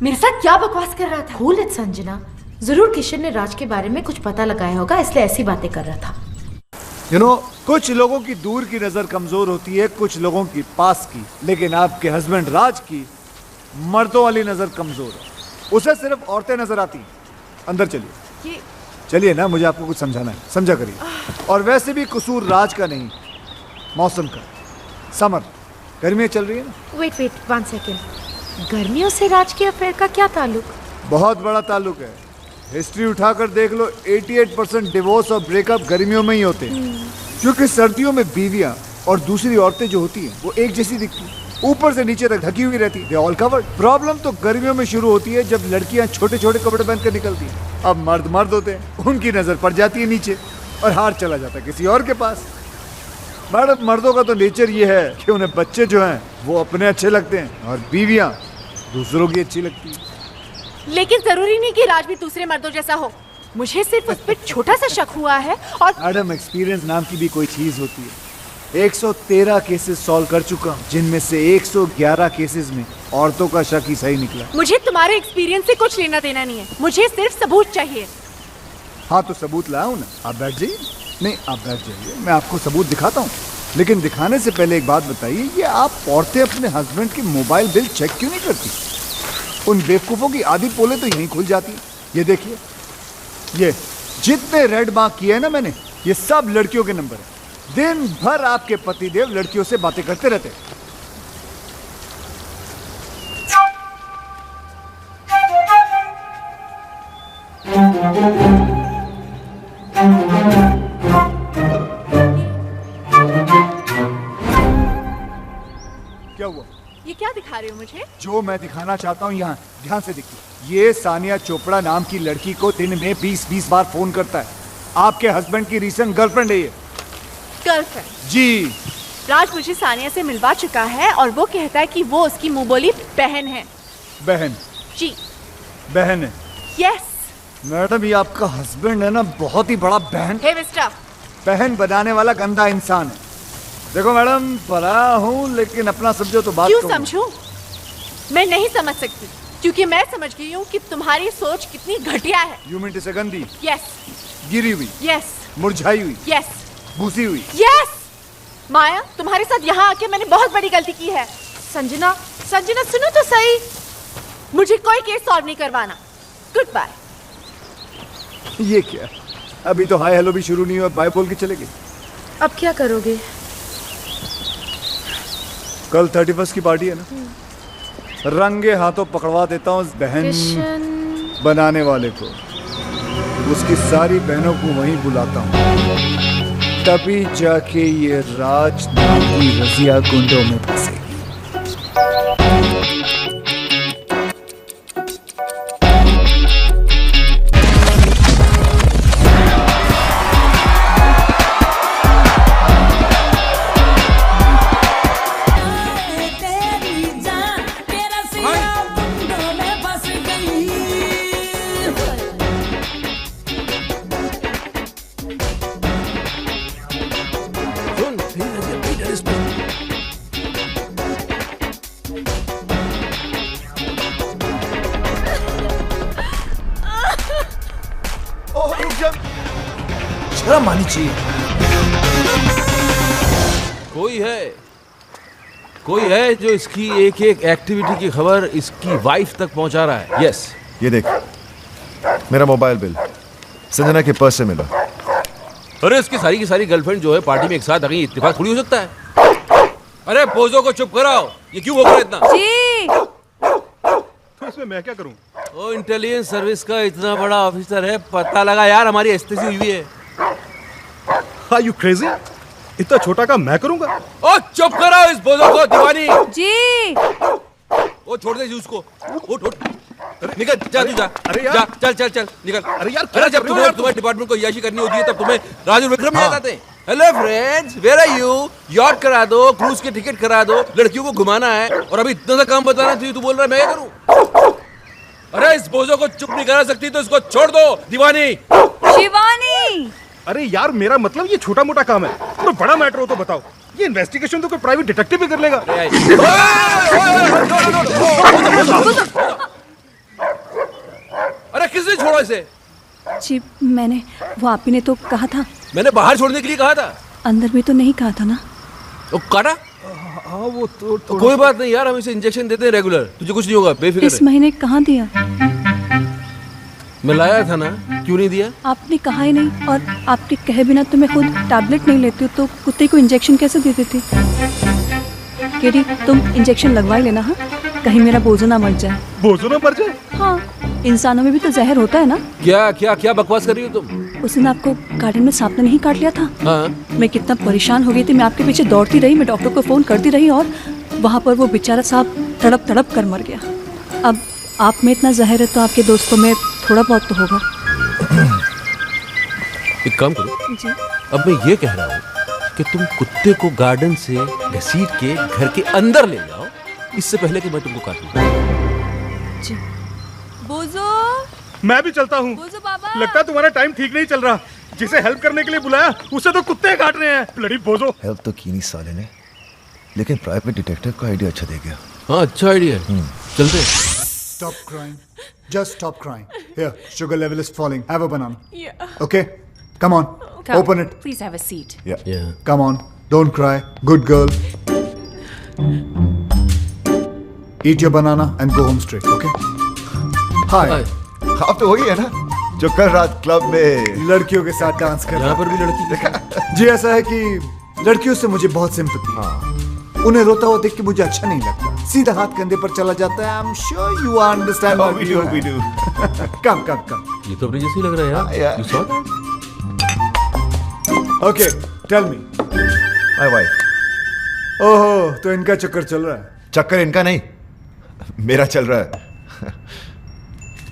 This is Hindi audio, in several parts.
मेरे साथ क्या बकवास कर रहा था? कूल इट संजना, जरूर किशन ने राज के बारे में कुछ पता लगाया होगा, इसलिए ऐसी बातें कर रहा था। कुछ लोगों की दूर की नजर कमजोर होती है, कुछ लोगों की पास की, लेकिन आपके हस्बैंड राज की मर्दों वाली नजर कमजोर है। उसे सिर्फ औरतें नजर आती हैं। अंदर चलिए। चलिए ना, मुझे आपको कुछ समझाना है, समझा करिए। और वैसे भी कसूर राज का नहीं, मौसम का। समर, गर्मियाँ चल रही है ना। वेट 1 सेकेंड, गर्मियों से राज के अफेयर का क्या ताल्लुक? बहुत बड़ा ताल्लुक है। हिस्ट्री उठाकर देख लो, 88% डिवोर्स और ब्रेकअप गर्मियों में ही होते हैं। क्योंकि सर्दियों में बीवियां और दूसरी औरतें जो होती हैं वो एक जैसी दिखती हैं, ऊपर से नीचे तक ढकी हुई रहती है, ऑल कवर्ड। प्रॉब्लम तो गर्मियों में शुरू होती है जब लड़कियां छोटे छोटे कपड़े पहन कर निकलती हैं। अब मर्द मर्द होते हैं, उनकी नजर पड़ जाती है नीचे और हार चला जाता है किसी और के पास। मर्दों का तो नेचर ये है कि उन्हें बच्चे जो हैं वो अपने अच्छे लगते हैं और बीवियां दूसरों की अच्छी लगती है। लेकिन जरूरी नहीं कि राज भी दूसरे मर्दों जैसा हो। मुझे सिर्फ उस पर छोटा सा शक हुआ है। और मैडम, एक्सपीरियंस नाम की भी कोई चीज होती है। 113 केसेस सॉल्व कर चुका हूं, जिनमें से 111 केसेस में औरतों का शक ही सही निकला। मुझे तुम्हारे एक्सपीरियंस से कुछ लेना देना नहीं है, मुझे सिर्फ सबूत चाहिए। हाँ तो सबूत लाऊं ना, आप बैठ जाइए। नहीं, आप बैठ जाइए, मैं आपको सबूत दिखाता हूँ। लेकिन दिखाने से पहले एक बात बताइए, ये आप औरतें अपने हस्बैंड की मोबाइल बिल चेक क्यों नहीं करती? उन बेवकूफों की आधी पोले तो यहीं खुल जाती है। ये देखिए, ये जितने रेड मार्क किए हैं ना मैंने, ये सब लड़कियों के नंबर है। दिन भर आपके पतिदेव लड़कियों से बातें करते रहते हैं। क्या हुआ? ये क्या दिखा रहे हो मुझे? जो मैं दिखाना चाहता हूँ यहाँ ध्यान से देखिए। ये सानिया चोपड़ा नाम की लड़की को दिन में 20-20 बार फोन करता है। आपके हस्बैंड की रीसेंट गर्लफ्रेंड है ये। गर्लफ्रेंड? जी। राज मुझे सानिया से मिलवा चुका है और वो कहता है कि वो उसकी मुंह बोली बहन है। बहन? जी बहन है। यस। मैडम, ये आपका हस्बैंड है ना, बहुत ही बड़ा बहन हे मिस्टर, बहन बनाने वाला गंदा इंसान है। देखो मैडम, परा हूँ लेकिन अपना समझो तो बात। क्यों समझूं? मैं नहीं समझ सकती, क्योंकि मैं समझ गई हूँ कि तुम्हारी सोच कितनी घटिया है। यू मीन टू से गंदी? यस। गिरी हुई? यस। मुरझाई हुई? यस। भूसी हुई? यस। माया, तुम्हारे साथ यहाँ आके मैंने बहुत बड़ी गलती की है। संजना सुनो तो सही। मुझे कोई केस सॉल्व नहीं करवाना। Goodbye. ये क्या, अभी तो हाय हेलो भी शुरू नहीं हुआ, बाय बोल के चले गए। अब क्या करोगे? कल 31 की पार्टी है ना, रंगे हाथों पकड़वा देता हूँ उस बहन बनाने वाले को। उसकी सारी बहनों को वहीं बुलाता हूँ, तभी जाके ये राज नाम की रजिया गुंडों में फंसेगी। शर्म आनी चाहिए। कोई है जो इसकी एक एक एक्टिविटी की खबर इसकी वाइफ तक पहुंचा रहा है। यस, ये देख, मेरा मोबाइल बिल संजना के पर्स से मिला। अरे इसकी सारी की सारी गर्लफ्रेंड जो है पार्टी में एक साथ आ गई, इत्तेफाक थोड़ी हो सकता है। अरे पोजो को चुप कराओ, ये क्यों बोल रहा है इतना? जी। तो इसमें मैं क्या करूं? ओ, इंटेलिजेंस सर्विस का इतना बड़ा ऑफिसर है, पता लगा यार हमारी एस्तेसी हुई है। Are you crazy? इतना छोटा काम मैं करूंगा? ओ चुप कराओ इस बोझों को, दीवानी। जी। वो छोड़ दे उसको, उठ। निकल, जा तू जा। अरे यार, चल निकल। अरे यार, अरे जब तुम्हारे डिपार्टमेंट को याशी करनी होती है तब तुम्हें राजू विक्रम याद आते हैं। Hello friends, where are you? Yacht करा दो, क्रूज की टिकट करा दो, लड़कियों को घुमाना है और अभी इतना सा काम बताना चाहिए, तू बोल रहा है मैं क्या करूं? अरे इस बोझों को चुप नहीं करा सकती तो इसको छोड़ दो, दीवानी। शिवानी। अरे यार, मेरा मतलब ये छोटा मोटा काम है, कोई बड़ा मैटर हो तो बताओ। ये इन्वेस्टिगेशन तो कोई प्राइवेट डिटेक्टिव भी कर लेगा। छोड़ो इसे। जी मैंने, वो आप ही ने तो कहा था। मैंने बाहर छोड़ने के लिए कहा था। अंदर भी तो नहीं कहा था ना। तो काटा? हाँ वो तो कोई बात नहीं यार, हम इसे इंजेक्शन देते हैं रेगुलर, तुझे कुछ नहीं होगा, बेफिक्र इस महीने कहाँ दिया? मैं लाया था ना, क्यों नहीं दिया? आपने कहा ही नहीं, और आपके कहे बिना तो मैं खुद टैबलेट नहीं लेती हूँ, तो कुत्ते को इंजेक्शन कैसे दे देती? केडी तुम इंजेक्शन लगवा ही लेना, हाँ, कहीं मेरा बोझो ना मर जाए। बोझो ना मर जाए? हाँ, इंसानों में भी तो जहर होता है ना। क्या क्या क्या बकवास कर रही हो तुम? उस दिन आपको गार्डन में सांप ने नहीं काट लिया था? हाँ। मैं कितना परेशान हो गई थी, मैं आपके पीछे दौड़ती रही, मैं डॉक्टर को फोन करती रही, और वहाँ पर वो बेचारा सांप तड़प तड़प कर मर गया। अब आप में इतना जहर है तो आपके दोस्तों में थोड़ा बहुत तो होगा। एक काम करो जी। अब मैं ये कह रहा हूँ कि तुम कुत्ते को गार्डन से घसीट के घर के अंदर ले जाओ, इससे पहले कि मैं तुमको काटूं। जी। बोझो, मैं भी चलता हूँ। बोझो बाबा। लगता है तुम्हारा टाइम ठीक नहीं चल रहा। जिसे हेल्प करने के लिए बुलाया उसे तो कुत्ते काट रहे हैं। ब्लडी बोझो। हेल्प तो की नहीं साले ने, लेकिन प्राइवेट डिटेक्टिव का आइडिया अच्छा दे गया। हाँ अच्छा आइडिया है, चलते हैं। Stop crying. Just stop crying. Here, sugar level is falling. Have a banana. Yeah. Okay? Come on. Come. Open it. Please have a seat. Yeah. Come on. Don't cry. Good girl. Eat your banana and go home straight. Okay? Hi. आप तो वही है ना जो कल रात क्लब में लड़कियों के साथ डांस कर रहा यहाँ पर भी लड़की देखा? जी ऐसा है कि लड़कियों से मुझे बहुत सिंपैथी है। उन्हें रोता हुआ देख के मुझे अच्छा नहीं लगता। सीधा हाथ कंधे पर चला जाता है। I'm sure you understand what we do. Come come come. ये तो अपने जैसे ही लग रहा है यार। You saw that? Okay tell me. My wife. ओहो, तो इनका चक्कर चल रहा है। चक्कर इनका नहीं, मेरा चल रहा है।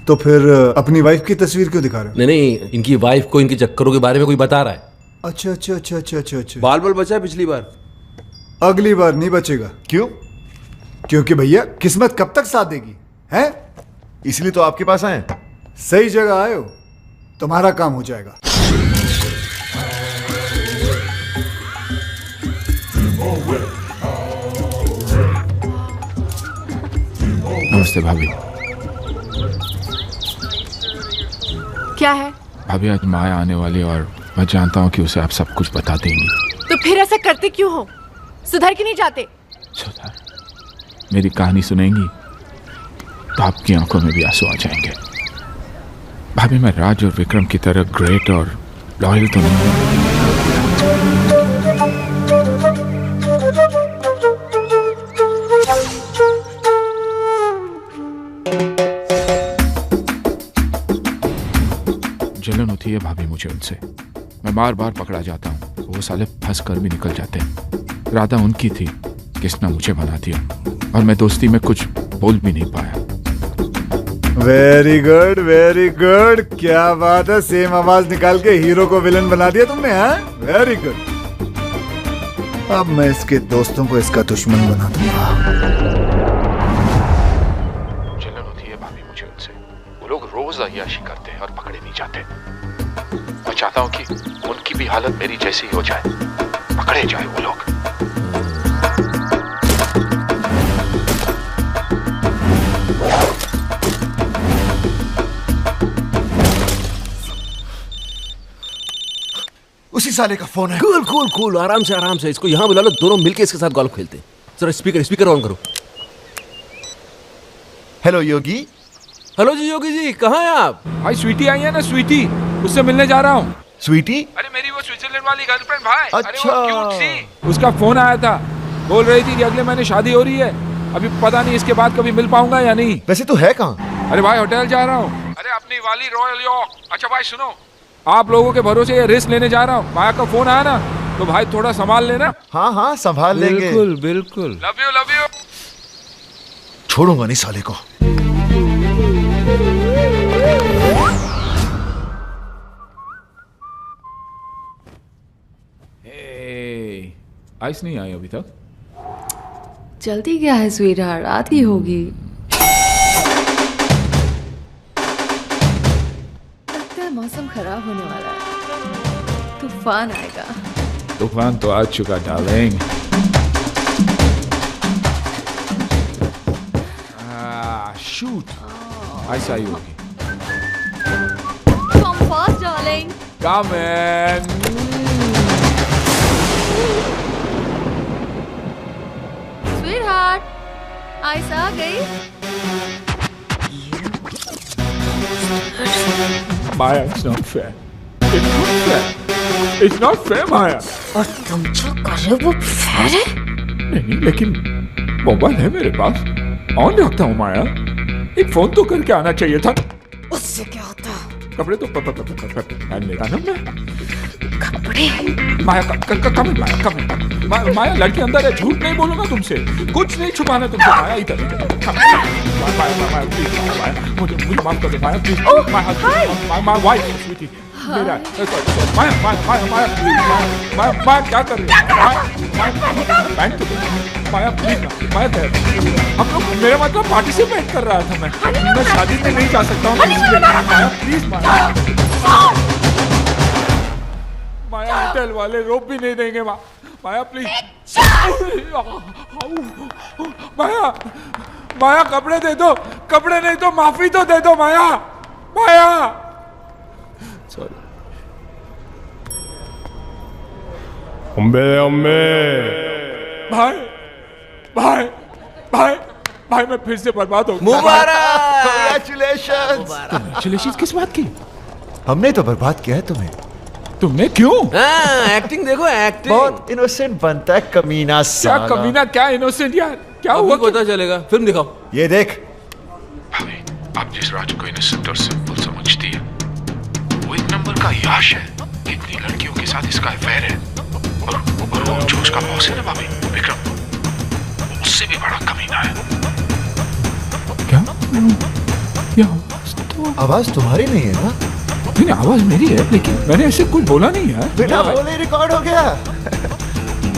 तो फिर अपनी वाइफ की तस्वीर क्यों दिखा रहे हो? नहीं नहीं, इनकी वाइफ को इनके चक्करों के बारे में कोई बता रहा है। अच्छा अच्छा अच्छा अच्छा अच्छा अच्छा। बाल बाल बचा है पिछली बार। अगली बार नहीं बचेगा। क्यों? क्योंकि भैया किस्मत कब तक साथ देगी, हैं? इसलिए तो आपके पास आए। सही जगह आए हो, तुम्हारा काम हो जाएगा। नमस्ते भाभी। क्या है? भाभी आज माया आने वाली और मैं जानता हूँ कि उसे आप सब कुछ बता देंगी। तो फिर ऐसा करते क्यों हो? सुधर के नहीं जाते? सुधा, मेरी कहानी सुनेंगी तो आपकी आंखों में भी आंसू आ जाएंगे। भाभी मैं राज और विक्रम की तरह ग्रेट और लॉयल तो नहीं हूँ। जलन होती है भाभी मुझे उनसे। मैं बार बार पकड़ा जाता हूँ, वो साले फंस कर भी निकल जाते हैं। राधा उनकी थी, किसने मुझे बना दिया, और मैं दोस्ती में कुछ बोल भी नहीं पाया। Very good very good. क्या बात है, सेम आवाज निकाल के हीरो को विलन बना दिया तुमने। हाँ, वेरी गुड। अब मैं इसके दोस्तों को इसका दुश्मन बना दूंगा। जलन होती है भाभी मुझे उनसे। वो लोग रोज अय्याशी करते हैं और पकड़े नहीं जाते। मैं चाहता हूँ कि उनकी भी हालत मेरी जैसी हो जाए, पकड़े जाए वो लोग। उसी साले का फोन है। कूल कूल कूल, आराम से इसको यहाँ बुला लो, दोनों मिलके इसके साथ गोल्फ खेलते हैं। जरा स्पीकर ऑन करो। हेलो योगी। हेलो जी योगी जी, कहाँ हैं आप? भाई स्वीटी आई है ना, स्वीटी, उससे मिलने जा रहा हूँ। स्वीटी? अरे मेरी वो स्विट्जरलैंड वाली गर्लफ्रेंड भाई। अच्छा। अरे वो क्यूट सी। उसका फोन आया था, बोल रही थी कि अगले महीने शादी हो रही है। अभी पता नहीं इसके बाद कभी मिल पाऊंगा या नहीं। वैसे तू है कहाँ? अरे भाई होटल जा रहा हूँ। अरे अपनी वाली रॉयल यॉर्क। अच्छा भाई सुनो, आप लोगों के भरोसे ये रिस्क लेने जा रहा हूँ। माया का फोन आया ना, तो भाई थोड़ा संभाल लेना। हाँ हाँ संभाल लेंगे। बिल्कुल बिल्कुल। Love you. छोड़ूंगा नहीं साले को। आइस नहीं आई अभी तक। जल्दी क्या है स्वीटहार्ट, आती होगी। लगता है मौसम खराब होने वाला है, तूफान आएगा। तूफान तो आ चुका डार्लिंग। शूट, आइस आई होगी। fast, darling. Come in. Sweetheart, ice आ गई? Maya, it's not fair. It's not fair. It's not fair, Maya. और तुम जो कर रहे हो वो फेयर है? नहीं, लेकिन मोबाइल है मेरे पास, ऑन रखता हूँ माया। एक फोन तो करके आना चाहिए था। उससे क्या होता? कपड़े तो पहन लेगा ना मैं। कपड़े? माया कम माया लड़की अंदर है, झूठ नहीं बोलूंगा तुमसे, कुछ नहीं छुपाना तुमसे। माया इधर माया प्लीज, मुझे माफ कर दो माया प्लीज। माय वाइफ स्वीटी मेरा माया क्या कर रही है? बैंक तो माया प्लीज माया हम लोग, मेरा मतलब पार्टिसिपेट कर रहा था मैं शादी में नहीं जा सकता हूँ माया प्लीज। माया होटल वाले रोप भी नहीं देंगे माया प्लीज। माया कपड़े दे दो, कपड़े नहीं तो माफी तो दे दो माया। सॉरी। भाई मैं फिर से बर्बाद हो गया। मुबारक। Congratulations किस बात की? हमने तो बर्बाद किया है तुम्हें। तुमने क्यों? एक्टिंग देखो, एक्टिंग। बहुत इनोसेंट बनता है कमीना साला। क्या कमीना, क्या इनोसेंट यार, क्या हुआ? पता चलेगा, फिल्म दिखाओ। ये देख भाभी, आप जिस राजू को इनोसेंट और सिंपल समझती है, वो एक नंबर का याश है। कितनी लड़कियों के साथ इसका अफेयर है, और वो जो उसका बॉस है ना भाभी, विक्रम, उससे भी बड़ा कमीना है। क्या आवाज तुम्हारी नहीं है ना? नहीं, आवाज मेरी है, लेकिन मैंने ऐसे कुछ बोला नहीं है। बिना बोले रिकॉर्ड हो गया।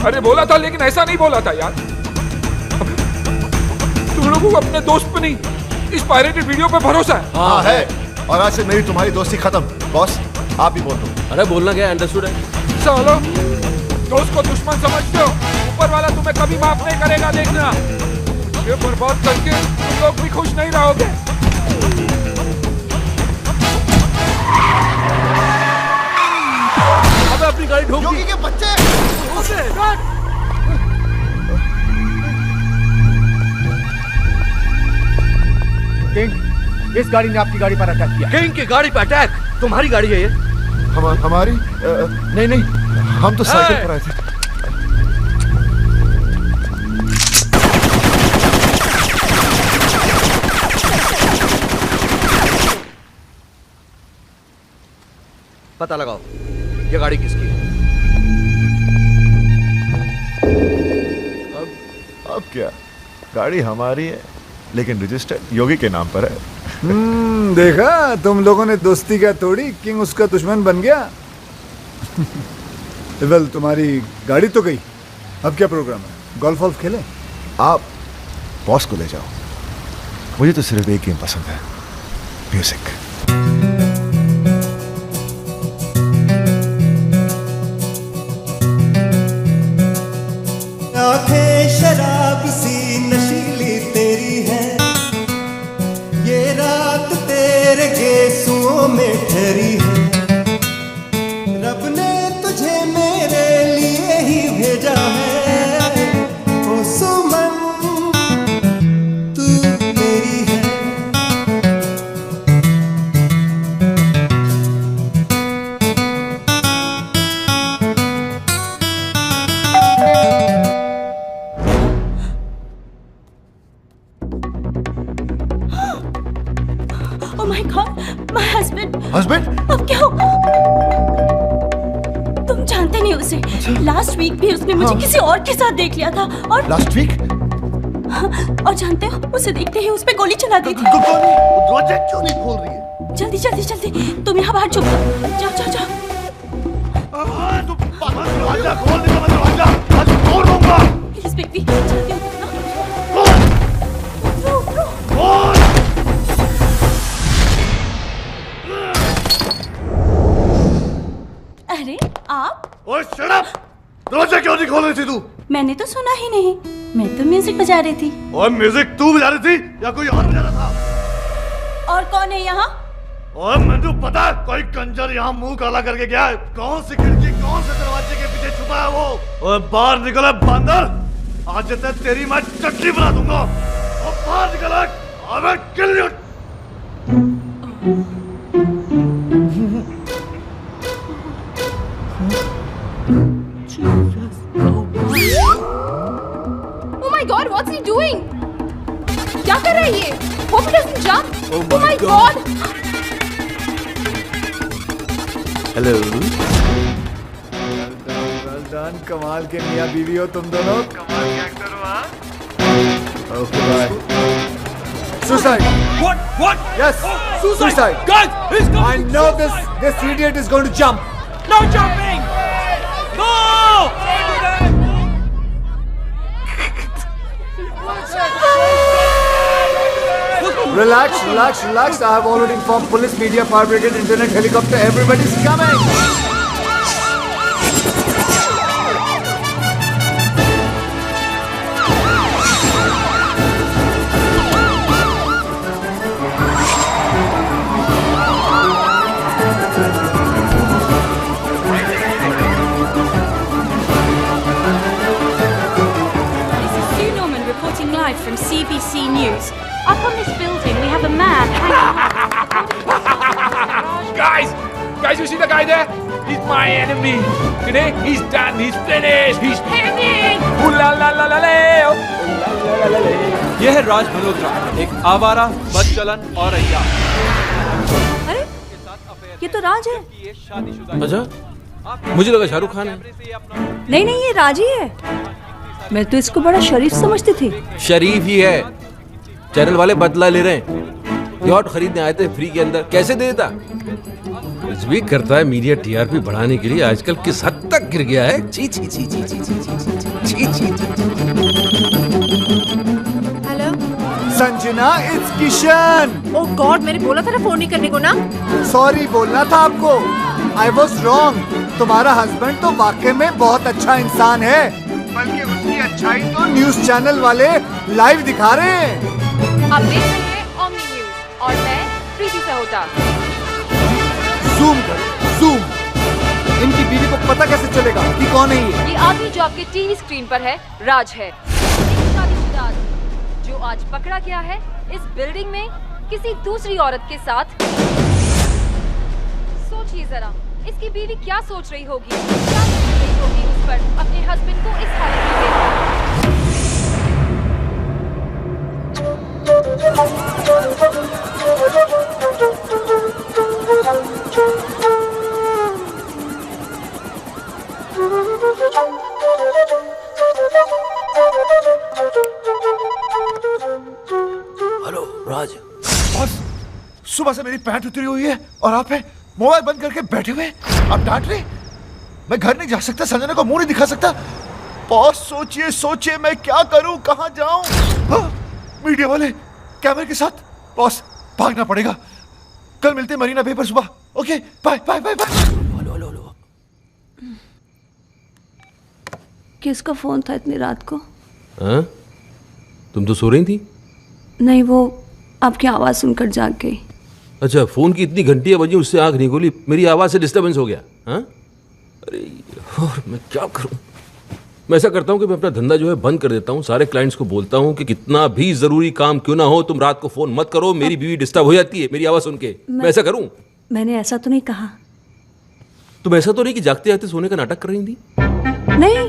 अरे बोला था, लेकिन ऐसा नहीं बोला था यार। तुम लोगों को अपने दोस्त पे नहीं, इस पायरेटेड वीडियो पे भरोसा है। हाँ है, और आज से मेरी तुम्हारी दोस्ती खत्म। बॉस आप ही बोल दो। अरे बोलना क्या, अंडरस्टूड है। चलो, दोस्त को दुश्मन समझते हो, ऊपर वाला तुम्हें कभी माफ नहीं करेगा, देखना। ये बर्बाद करके तुम लोग भी खुश नहीं रहोगे। अबे अपनी गाड़ी ठोक दी। के बच्चे किंग, इस गाड़ी ने आपकी गाड़ी पर अटैक किया। किंग की गाड़ी पर अटैक? तुम्हारी गाड़ी है ये? हमारी नहीं, हम तो साइकिल पर आए थे। पता लगाओ ये गाड़ी किसकी है। अब क्या, गाड़ी हमारी है, लेकिन रजिस्टर्ड योगी के नाम पर है। देखा, तुम लोगों ने दोस्ती क्या तोड़ी, किंग उसका दुश्मन बन गया। वेल, तुम्हारी गाड़ी तो गई, अब क्या प्रोग्राम है? गोल्फ वॉल्फ खेले? आप बॉस को ले जाओ, मुझे तो सिर्फ एक गेम पसंद है, म्यूजिक। आंखें शराब सी नशीली तेरी है, ये रात तेरे गेसुओं में ठहरी है। रब ने तुझे मेरे लिए ही भेजा है, ओ सुमन तू मेरी है। हस्बैंड? अब क्या होगा? तुम जानते नहीं उसे। लास्ट वीक भी उसने मुझे किसी और के साथ देख लिया था। और लास्ट वीक? और जानते हो, उसे देखते ही उस पे गोली चला दी थी। दरवाजा क्यों नहीं खोल रही है? जल्दी जल्दी जल्दी, तुम यहाँ बाहर चुप करो। जाओ जाओ जाओ। प्लीज बेबी, जल्दी उठो ना। अरे आप? ओए शट अप! दरवाजा क्यों नहीं खोल रही थी तू? मैंने तो सुना ही नहीं, मैं तो म्यूजिक बजा रही थी। और म्यूजिक तू बजा रही थी या कोई और बजा रहा था? और कौन है यहाँ? और मुझे पता है कोई कंजर यहाँ मुंह काला करके गया है। कौन सी खिड़की कौन से दरवाजे के पीछे छुपा है वो। और बाहर निकले बंदर, आज तक तेरी मैं चटनी बना दूंगा। और बाहर निकले, अबे kill you. Oh my God, what's he doing? क्या कर रहा है ये? Hope he doesn't jump. Oh my God. Hello. Well done, कमाल के मियाँ बीवी हो तुम दोनों। कमाल के एक्टर हो हाँ? Okay, bye. Suicide. What? Yes. Suicide. Guys, he's coming. I know this idiot is going to jump. No jumping. No. Relax. I have already informed police, media, fire brigade, internet, helicopter. Everybody's coming. Live from CBC News. Up on this building, we have a man hanging. Guys, you see the guy there? He's my enemy. Today, he's done. He's finished. He's hanging. Ooh la la la la la. ये है राज मल्होत्रा, एक आवारा, बदचलन और अय्यार। अरे ये तो राज है। अच्छा, मुझे लगा शाहरुख खान है। नहीं ये राज ही है। मैं तो इसको बड़ा शरीफ समझती थी। शरीफ ही है। चैनल वाले बदला ले रहे हैं। यॉट खरीदने आए थे फ्री के अंदर, कैसे दे देता? कुछ भी करता है मीडिया टीआरपी बढ़ाने के लिए। आजकल किस हद तक गिर गया है। ची ची ची ची ची ची ची ची ची। Hello Sanjana, it's Kishan. Oh God, मैंने बोला था ना फोन नहीं करने को ना। सॉरी बोलना था आपको। I was wrong. तुम्हारा हस्बैंड तो वाकई में बहुत अच्छा इंसान है, बल्कि उसकी अच्छाई तो न्यूज चैनल वाले लाइव दिखा रहे हैं। आप देख रहे हैं ओमनी न्यूज और मैं प्रीति सहोटा। जूम कर, जूम। इनकी बीवी को पता कैसे चलेगा कि कौन है ये? ये आदमी जो आपके टीवी स्क्रीन पर है राज है, एक शादीशुदा आदमी जो आज पकड़ा गया है इस बिल्डिंग में किसी दूसरी औरत के साथ। सोचिए जरा, इसकी बीवी क्या सोच रही होगी, क्या सोच रही होगी उस पर अपने हस्बैंड को इस हालत में देखकर। हेलो राज। बॉस, सुबह से मेरी पैंट उतरी हुई है और आप है मोबाइल बंद करके बैठे हुए। आप डांट रहे? मैं घर नहीं जा सकता, संजना को मुंह नहीं दिखा सकता। बॉस सोचिए मैं क्या करूं, कहां जाऊं? मीडिया वाले कैमरे के साथ। बॉस भागना पड़ेगा। कल मिलते मरीना बे पर सुबह। Okay, bye bye bye bye. किसका फोन था इतनी रात को? हाँ? तुम तो सो रही थी। नहीं, वो आपकी आवाज सुनकर जाग गई। अच्छा, फोन की इतनी घंटियां बजी, उससे आंख नहीं खोली, मेरी आवाज से डिस्टर्बेंस हो गया। हाँ? अरे और मैं क्या करूं? मैं ऐसा करता हूं कि मैं अपना धंधा जो है बंद कर देता हूं। सारे क्लाइंट्स को बोलता हूं कि कितना भी जरूरी काम क्यों ना हो, तुम रात को फोन मत करो। मेरी बीवी डिस्टर्ब हो जाती है मेरी आवाज सुन के। मैं ऐसा करूं? मैंने ऐसा तो नहीं कहा। तुम ऐसा तो नहीं कि जागते जागते सोने का नाटक कर रही थी? नहीं,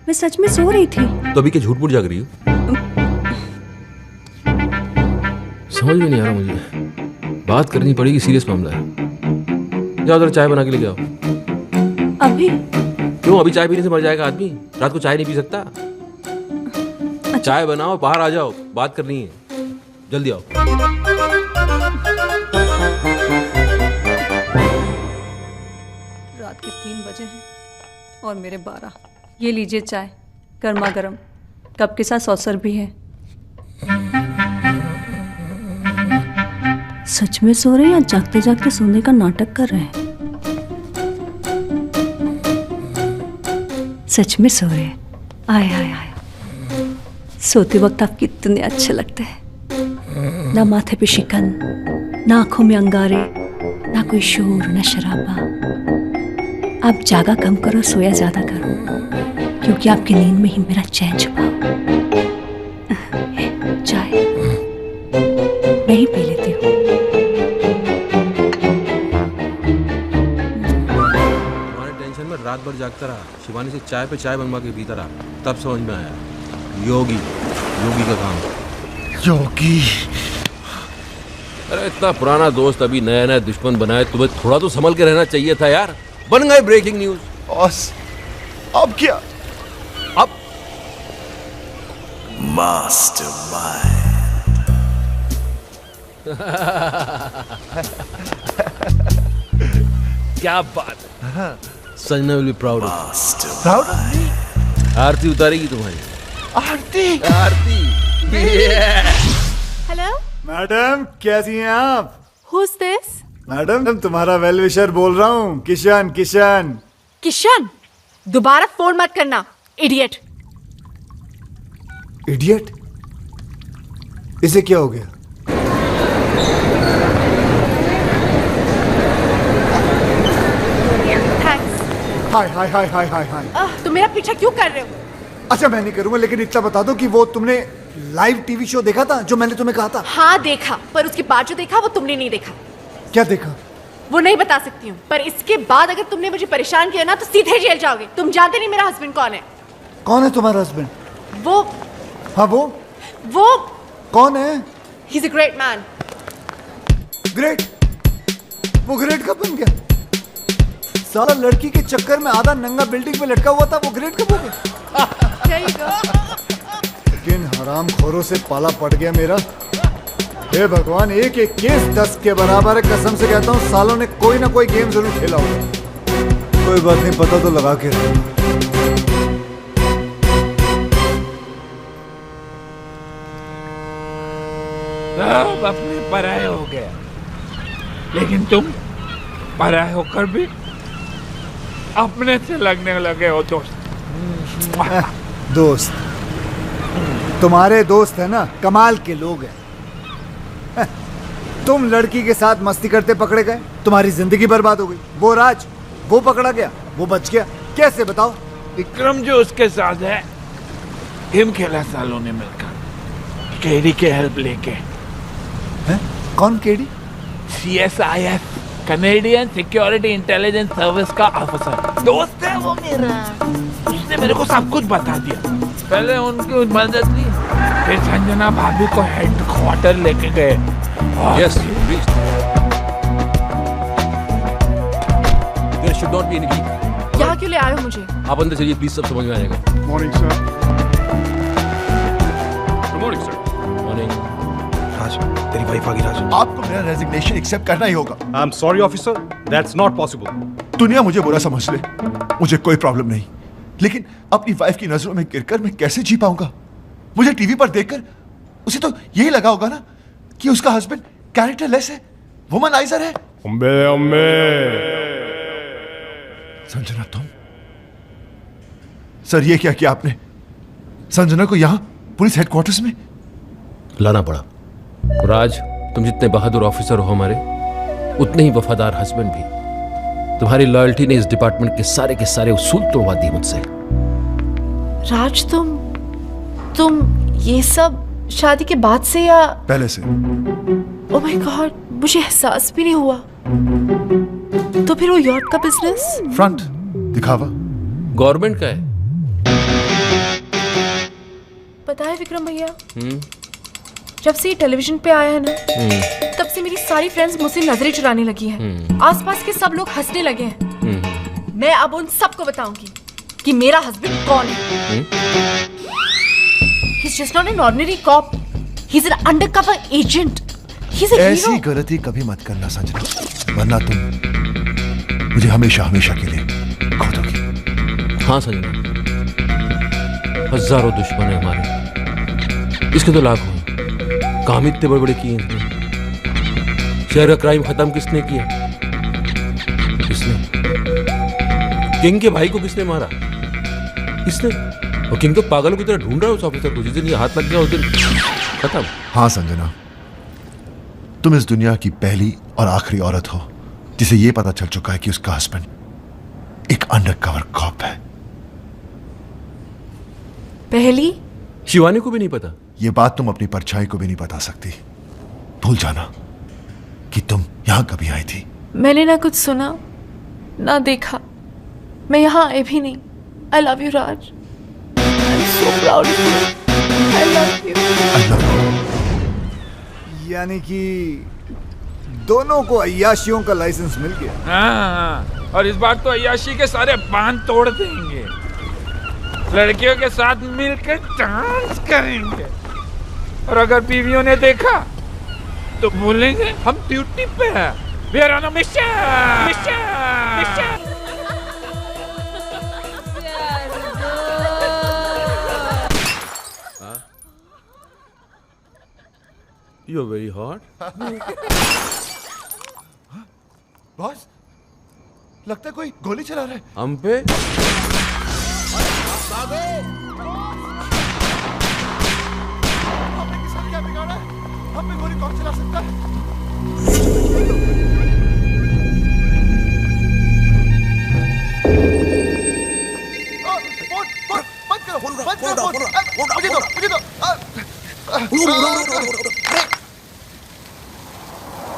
मैं सच में सो रही थी। तो अभी क्या झूठ मूठ जाग रही हो? समझ में नहीं आ रहा मुझे। बात करनी पड़ेगी, सीरियस मामला है। जाओ जरा चाय बना के लेके आओ। अभी? क्यों? अभी चाय पीने से मर जाएगा आदमी। रात को चाय नहीं पी सकता। अच्छा। चाय बनाओ, बाहर आ जाओ, बात करनी है। जल्दी आओ। रात के 3 बजे हैं और मेरे 12। ये लीजिए चाय, गर्मा गर्म, कप के साथ सॉसर भी है। सच में सो रहे हैं या जागते जागते सोने का नाटक कर रहे हैं? सच में सो रहे हैं। आय आय आय, सोते वक्त आप कितने अच्छे लगते हैं। ना माथे पे शिकन, ना आंखों में अंगारे, ना कोई शोर ना शराबा। आप जागा कम करो, सोया ज्यादा करो, क्योंकि आपकी नींद में ही मेरा चैन छुपा हो। चाय मैं ही पी लेती हूँ। तुम्हारे टेंशन में रात भर जागता रहा, शिवानी से चाय पे चाय बनवा के पीता रहा, तब समझ में आया योगी का काम। योगी? अरे इतना पुराना दोस्त अभी नया नया दुश्मन बनाए, तुम्हें थोड़ा तो संभल के रहना चाहिए था यार। बन गए ब्रेकिंग न्यूज। बॉस अब क्या? अब मास्टरमाइंड। क्या बात है। Sanjana will be proud. Proud? आरती उतारेगी तुम्हारी। आरती? आरती। हेलो मैडम, कैसी हैं आप? Who's this? मैडम तुम्हारा वेल विशर बोल रहा हूँ, किशन। किशन, दोबारा फोन मत करना, इडियट। इडियट? इसे क्या हो गया? थैंक्स। हाय। तुम मेरा पीछा क्यों कर रहे हो? अच्छा मैं नहीं करूंगा, लेकिन इतना बता दो कि वो तुमने लाइव टीवी शो देखा था जो मैंने तुम्हें कहा था? हाँ देखा, पर उसके बाद जो देखा वो तुमने नहीं देखा। क्या देखा? वो नहीं बता सकती हूँ, पर इसके बाद अगर तुमने मुझे परेशान किया ना तो सीधे जेल जाओगे। तुम जानते नहीं मेरा हस्बैंड कौन है। कौन है तुम्हारा हस्बैंड? वो हाँ वो कौन है? He's a great man. Great? वो ग्रेट कब बन गया? साला लड़की के चक्कर में आधा नंगा बिल्डिंग पे लटका हुआ था, वो ग्रेट कब हो गया? There you go. किन हराम खोरों से पाला पड़ गया मेरा। हे भगवान, एक केस 10 के बराबर है। कसम से कहता हूँ सालों ने कोई ना कोई गेम जरूर खेला होगा। कोई बात नहीं, पता तो लगा के रखना। सब अपने पराये हो गए, लेकिन तुम पराये होकर भी अपने से लगने लगे हो दोस्त। दोस्त? तुम्हारे दोस्त है ना, कमाल के लोग हैं। तुम लड़की के साथ मस्ती करते पकड़े गए, तुम्हारी जिंदगी बर्बाद हो गई। वो राज, वो पकड़ा गया, वो बच गया। कैसे बताओ? विक्रम जो उसके साथ है, गेम खेला सालों ने मिलकर, केडी के हेल्प लेके। हैं? कौन KD? CSIS, Canadian security intelligence service का ऑफिसर। दोस्त है वो मेरा। उसने मेरे को सब कुछ बता दिया। पहले उनकी मदद ली, फिर संजना भाभी को हेडक्वार्टर लेके गए। Yes, please. There should not be any leak. यहाँ क्यों ले आए हो मुझे? आप अंदर चलिए प्लीज, सब समझ में आएगा। Morning sir. Good morning sir. Morning. Raj, तेरी वाइफ आ गई। राज, आपको मेरा रेजिग्नेशन एक्सेप्ट करना ही होगा। I am sorry officer, that's not possible. दुनिया मुझे बुरा समझ ले, मुझे कोई प्रॉब्लम नहीं, लेकिन अपनी वाइफ की नजरों में गिरकर मैं कैसे जी पाऊंगा? मुझे टीवी पर देखकर उसे तो यही लगा होगा ना कि उसका हस्बैंड कैरेक्टरलेस है, वुमनाइजर है। संजना, तुम? सर, ये क्या किया आपने? संजना को यहां पुलिस हेडक्वार्टर्स में लाना पड़ा। राज, तुम जितने बहादुर ऑफिसर हो हमारे, उतने ही वफादार हस्बैंड भी। तुम्हारी लॉयल्टी ने इस डिपार्टमेंट के सारे उसूल तोड़वा दिए मुझसे। राज, तुम ये सब शादी के बाद से या पहले से? ओह माय गॉड, मुझे एहसास भी नहीं हुआ। तो फिर वो यॉट का बिजनेस? फ्रंट दिखावा गवर्नमेंट का है। पता है विक्रम भैया, जब से ये टेलीविजन पे आया है ना, तब से मेरी सारी फ्रेंड्स मुझसे नजरें चुराने लगी हैं। आसपास के सब लोग हंसने लगे हैं। मैं अब उन सबको बताऊंगी कि मेरा हस्बैंड कौन है। He's just not an ordinary cop. He's an undercover agent. He's a hero. ऐसी गलती कभी मत करना संजना, वरना तुम मुझे हमेशा के लिए खो दोगी। हाँ संजना, हजारों दुश्मन है हमारे, इसके तो लाखों हैं। काम इतने बड़े बड़े किए हैं। शहर का क्राइम खत्म किसने किया? किसने? किंग के भाई को किसने मारा? किसने? और किंग तो पागलों की तरह ढूंढ रहा है उस ऑफिसर को। जिस दिन ये हाथ लग गया उस दिन खत्म। हाँ संजना, तुम इस दुनिया की पहली और आखिरी औरत हो जिसे ये पता चल चुका है कि उसका हस्बैंड एक अंडरकवर कॉप है। पहली शिवानी को भी नहीं पता। ये बात तुम अपनी परछाई को भी नहीं बता सकती। भूल जाना कि तुम यहां कभी आई थी। मैंने ना कुछ सुना ना देखा, मैं यहाँ आए भी नहीं। I love you, Raj. I'm so proud of you. I love you. यानी कि दोनों को अय्याशियों का लाइसेंस मिल गया। हाँ, और इस बार तो अय्याशी के सारे बांध तोड़ देंगे। लड़कियों के साथ मिलकर डांस करेंगे, और अगर बीवियों ने देखा तो बोलेंगे हम ड्यूटी पे हैं। We are on a mission. Mission. You're very hot. Boss, लगता है कोई गोली चला रहा है। हम पे? हमने किसका क्या बिगाड़ा है? हम पे गोली कौन चला सकता है?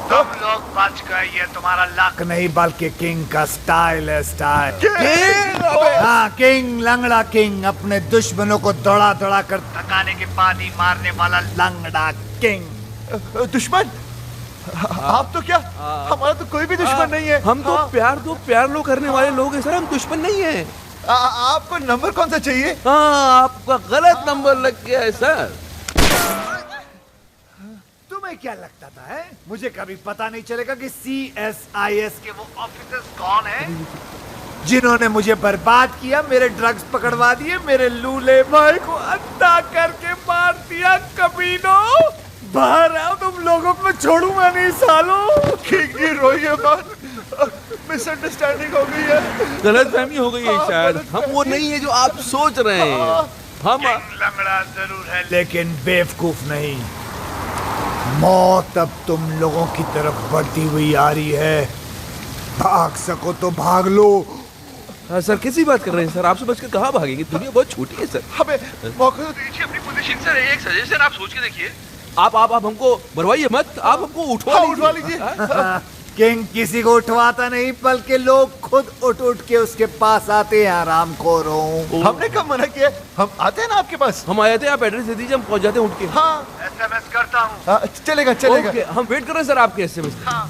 तुम लोग बच गए, ये तुम्हारा लक नहीं बल्कि किंग का स्टाइल है। स्टाइल हाँ, किंग, लंगड़ा किंग, अपने दुश्मनों को दौड़ा दौड़ा कर थकाने के बाद ही मारने वाला लंगड़ा किंग। दुश्मन? आप तो क्या, हमारा तो कोई भी दुश्मन नहीं है। हम तो प्यार लो करने वाले लोग हैं सर, हम दुश्मन नहीं है। आपको नंबर कौन सा चाहिए? हाँ, आपका गलत नंबर लग गया है सर। तुम्हें क्या लगता था है? मुझे कभी पता नहीं चलेगा कि CSIS के वो ऑफिसर्स कौन हैं जिन्होंने मुझे बर्बाद किया, मेरे ड्रग्स पकड़वा दिए, मेरे लूले भाई को अंधा करके मार दिया। कमीनों, बाहर आओ, तुम लोगों को छोड़ूंगा नहीं सालों। किंग रोइए मत, मिसअंडरस्टैंडिंग हो गई है, गलतफहमी हो गई है शायद। हम वो नहीं है जो आप सोच रहे हैं। हम लंगड़ा जरूर है लेकिन बेवकूफ नहीं। मौत अब तुम लोगों की तरफ बढ़ती हुई आ रही है। भाग सको तो भाग लो। हाँ सर, कैसी बात कर रहे हैं सर? आपसे बचकर कहाँ भागेंगे? दुनिया बहुत छोटी है सर। हमें मौका तो दीजिए अपनी पोजीशन। सर एक सजेशन आप सोच के देखिए। आप हमको मरवाइए मत, आप हमको उठवा लीजिए। किंग किसी को उठवाता नहीं, बल्कि लोग खुद उठ के उसके पास आते हैं। आराम खोरों, हमने कब मना किया? हम आते हैं ना आपके पास। हम आए थे, आप एड्रेस दे दीजिए, हम पहुंच जाते हैं उठ के। हाँ, SMS करता हूँ। चलेगा। ओके, हम वेट कर रहे हैं सर आपके SMS। हाँ।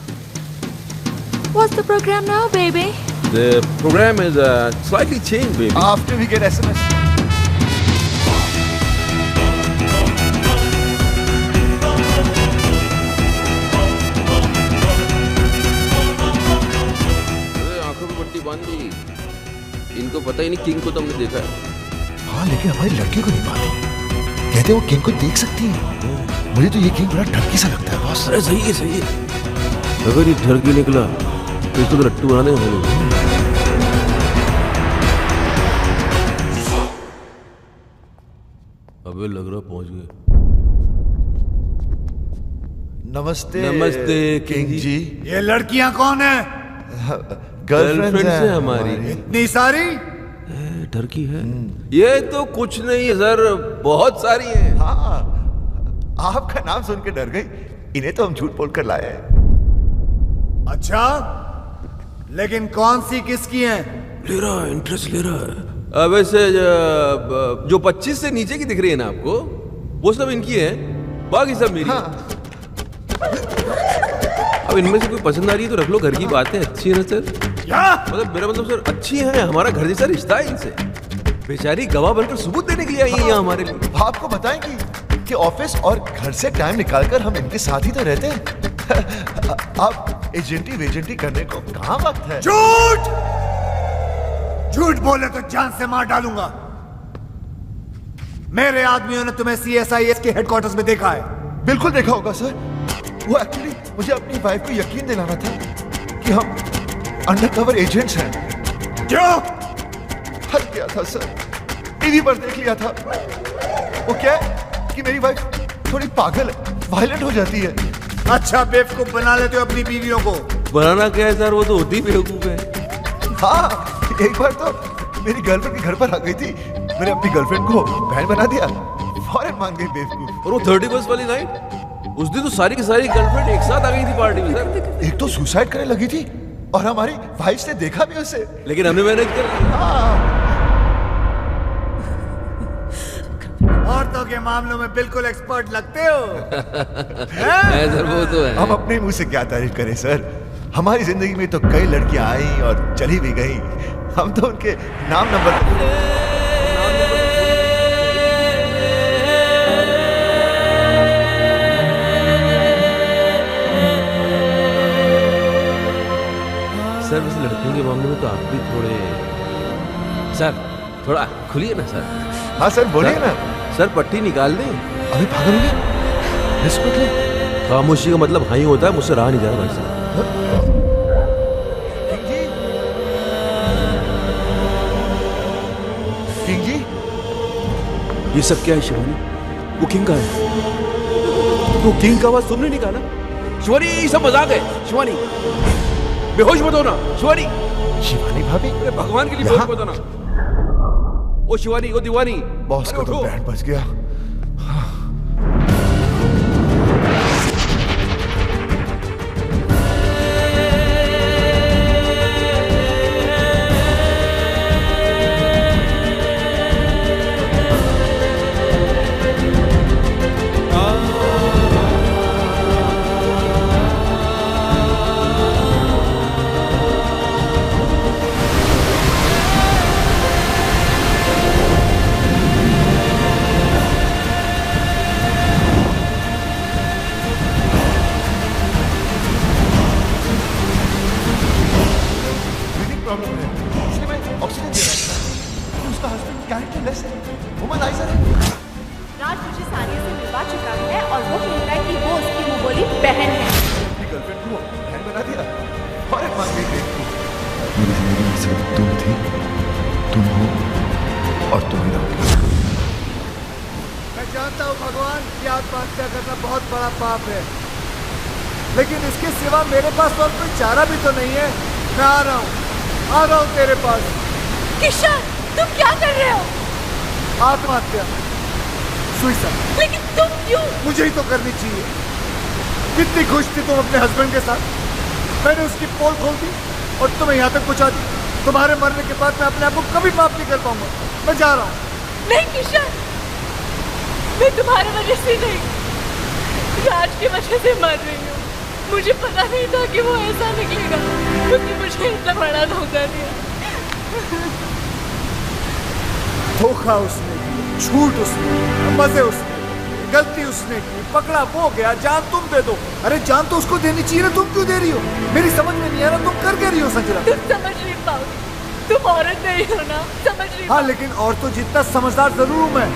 What's the program now, baby? The program is slightly changed, baby. After we get SMS. इनको पता ही नहीं किंग को तो हमने देखा है। हाँ, लेकिन हमारी लड़की को नहीं पाती। कहते वो किंग को देख सकती है। मुझे तो ये किंग बड़ा ठरकी सा लगता है बॉस। अरे सही है। अगर ये ठरकी निकला तो इसको तो लट्टू बनाने होंगे। अबे लग रहा पहुंच गए। नमस्ते किंग जी। ये लड़कियां कौन है? गर्लफ्रेंड्स है हमारी। इतनी सारी? टर्की है। ये तो कुछ नहीं है सर, बहुत सारी है। हाँ, आपका नाम सुन के डर गई। इन्हें तो हम झूठ बोल कर लाए। अच्छा, लेकिन कौन सी किसकी है? ले रहा है, इंटरेस्ट ले रहा है। वैसे जो 25 से नीचे की दिख रही है ना आपको, वो सब इनकी है, बाकी सब मेरी। हाँ। अब इनमें से कोई पसंद आ रही है तो रख लो, घर की बात है। अच्छी है ना सर? मतलब मेरा मतलब सर, अच्छी है, हमारा घर जैसा रिश्ता है इनसे। बेचारी गवाह बनकर सबूत देने के लिए आई है यहाँ हमारे लिए। आपको बताएंगी कि ऑफिस और घर से टाइम निकालकर हम इनके साथ ही तो रहते हैं। आप एजेंटी करने को कहाँ वक्त है? झूठ बोले तो जान से मार डालूंगा। मेरे आदमियों ने तुम्हें CSIS के हेडक्वार्टर्स में देखा है। बिल्कुल देखा होगा सर। वो एक्चुअली मुझे अपनी वाइफ को यकीन दिलाना था कि हम अंडरकवर एजेंट्स हैं। क्यों? हल किया था सर, टीवी पर देख लिया था। वो क्या कि मेरी वाइफ थोड़ी पागल है, वायलेंट हो जाती है। अच्छा बेवकूफ बना लेते हो अपनी बीवियों को। बनाना क्या है सर, वो तो होती ही बेवकूफ है। हाँ, एक बार तो मेरी गर्लफ्रेंड के घर पर आ गई थी, मैंने अपनी गर्लफ्रेंड को बहन बना दिया, फौरन मान गई बेवकूफ। और वो 31st वाली नाइट, उस दिन तो सारी की सारी गर्लफ्रेंड एक साथ आ गई थी पार्टी में सर। एक तो सुसाइड करने लगी थी और हमारी वाइफ ने देखा भी उसे, लेकिन हमने मैनेज कर लिया। औरतों के मामलों में बिल्कुल एक्सपर्ट लगते हो। सर वो तो है। हम अपने मुंह से क्या तारीफ करें सर, हमारी जिंदगी में तो कई लड़कियां आई और चली भी गई, हम तो उनके नाम नंबर सर। वैसे लड़कियों के मामले में तो आप भी थोड़े सर, थोड़ा खुलिए ना सर। हाँ सर बोलिए ना सर, पट्टी निकाल दें। अभी पागल हो गया, खामोशी का मतलब हाँ ही होता है, मुझसे रहा नहीं जा रहा भाई साहब। किंग जी, ये सब क्या है शिवानी? वो किंग का है, वो किंग का आवाज तुमने निकाला? शिवानी ये सब मजाक है। शिवानी बेहोश मत होना। शिवानी, शिवानी भाभी, अरे भगवान के लिए बेहोश मत होना। ओ शिवानी, ओ दीवानी, बॉस का तो बैंड बज गया। राज मुझे सानिया से मिलवा चुका है और वो कहता है कि वो उसकी मुंह बोली बहन है। गर्लफ्रेंड को बहन बना दिया, फौरन मान गई बेवकूफ। मेरी जिंदगी में सिर्फ तुम थी, तुम हो और तुम ही रहोगे। मैं जानता हूँ भगवान कि आत्महत्या करना बहुत बड़ा पाप है, लेकिन इसके सिवा मेरे पास और कोई चारा भी तो नहीं है। मैं आ रहा हूँ तेरे पास। किशन, तुम क्या कर रहे हो? आत्महत्या, सुसाइड। लेकिन तुम क्यों? मुझे ही तो करनी चाहिए। कितनी खुश थी तुम अपने हस्बैंड के साथ, मैंने उसकी पोल खोल दी और तुम्हें यहाँ तक पहुँचा दी। तुम्हारे मरने के बाद मैं अपने आप को कभी माफ नहीं कर पाऊंगा। मैं जा रहा हूँ। नहीं किशन, मैं तुम्हारी वजह से नहीं, राज की वजह से मर रही हूँ। मुझे पता नहीं था कि वो ऐसा निकलेगा, उसने मुझे इतना बड़ा धोखा दिया। धोखा उसने किया, झूठ उसने, मजे उसने, गलती उसने की, पकड़ा वो गया, जान तुम दे दो। अरे जान तो उसको देनी चाहिए ना, तुम क्यों दे रही हो? मेरी समझ में नहीं आ रहा तुम कर क्या रही हो संजना? तुम समझ नहीं पाओगी, तुम औरत नहीं हो ना, समझ नहीं। हाँ लेकिन और तो जितना समझदार जरूर हूँ मैं।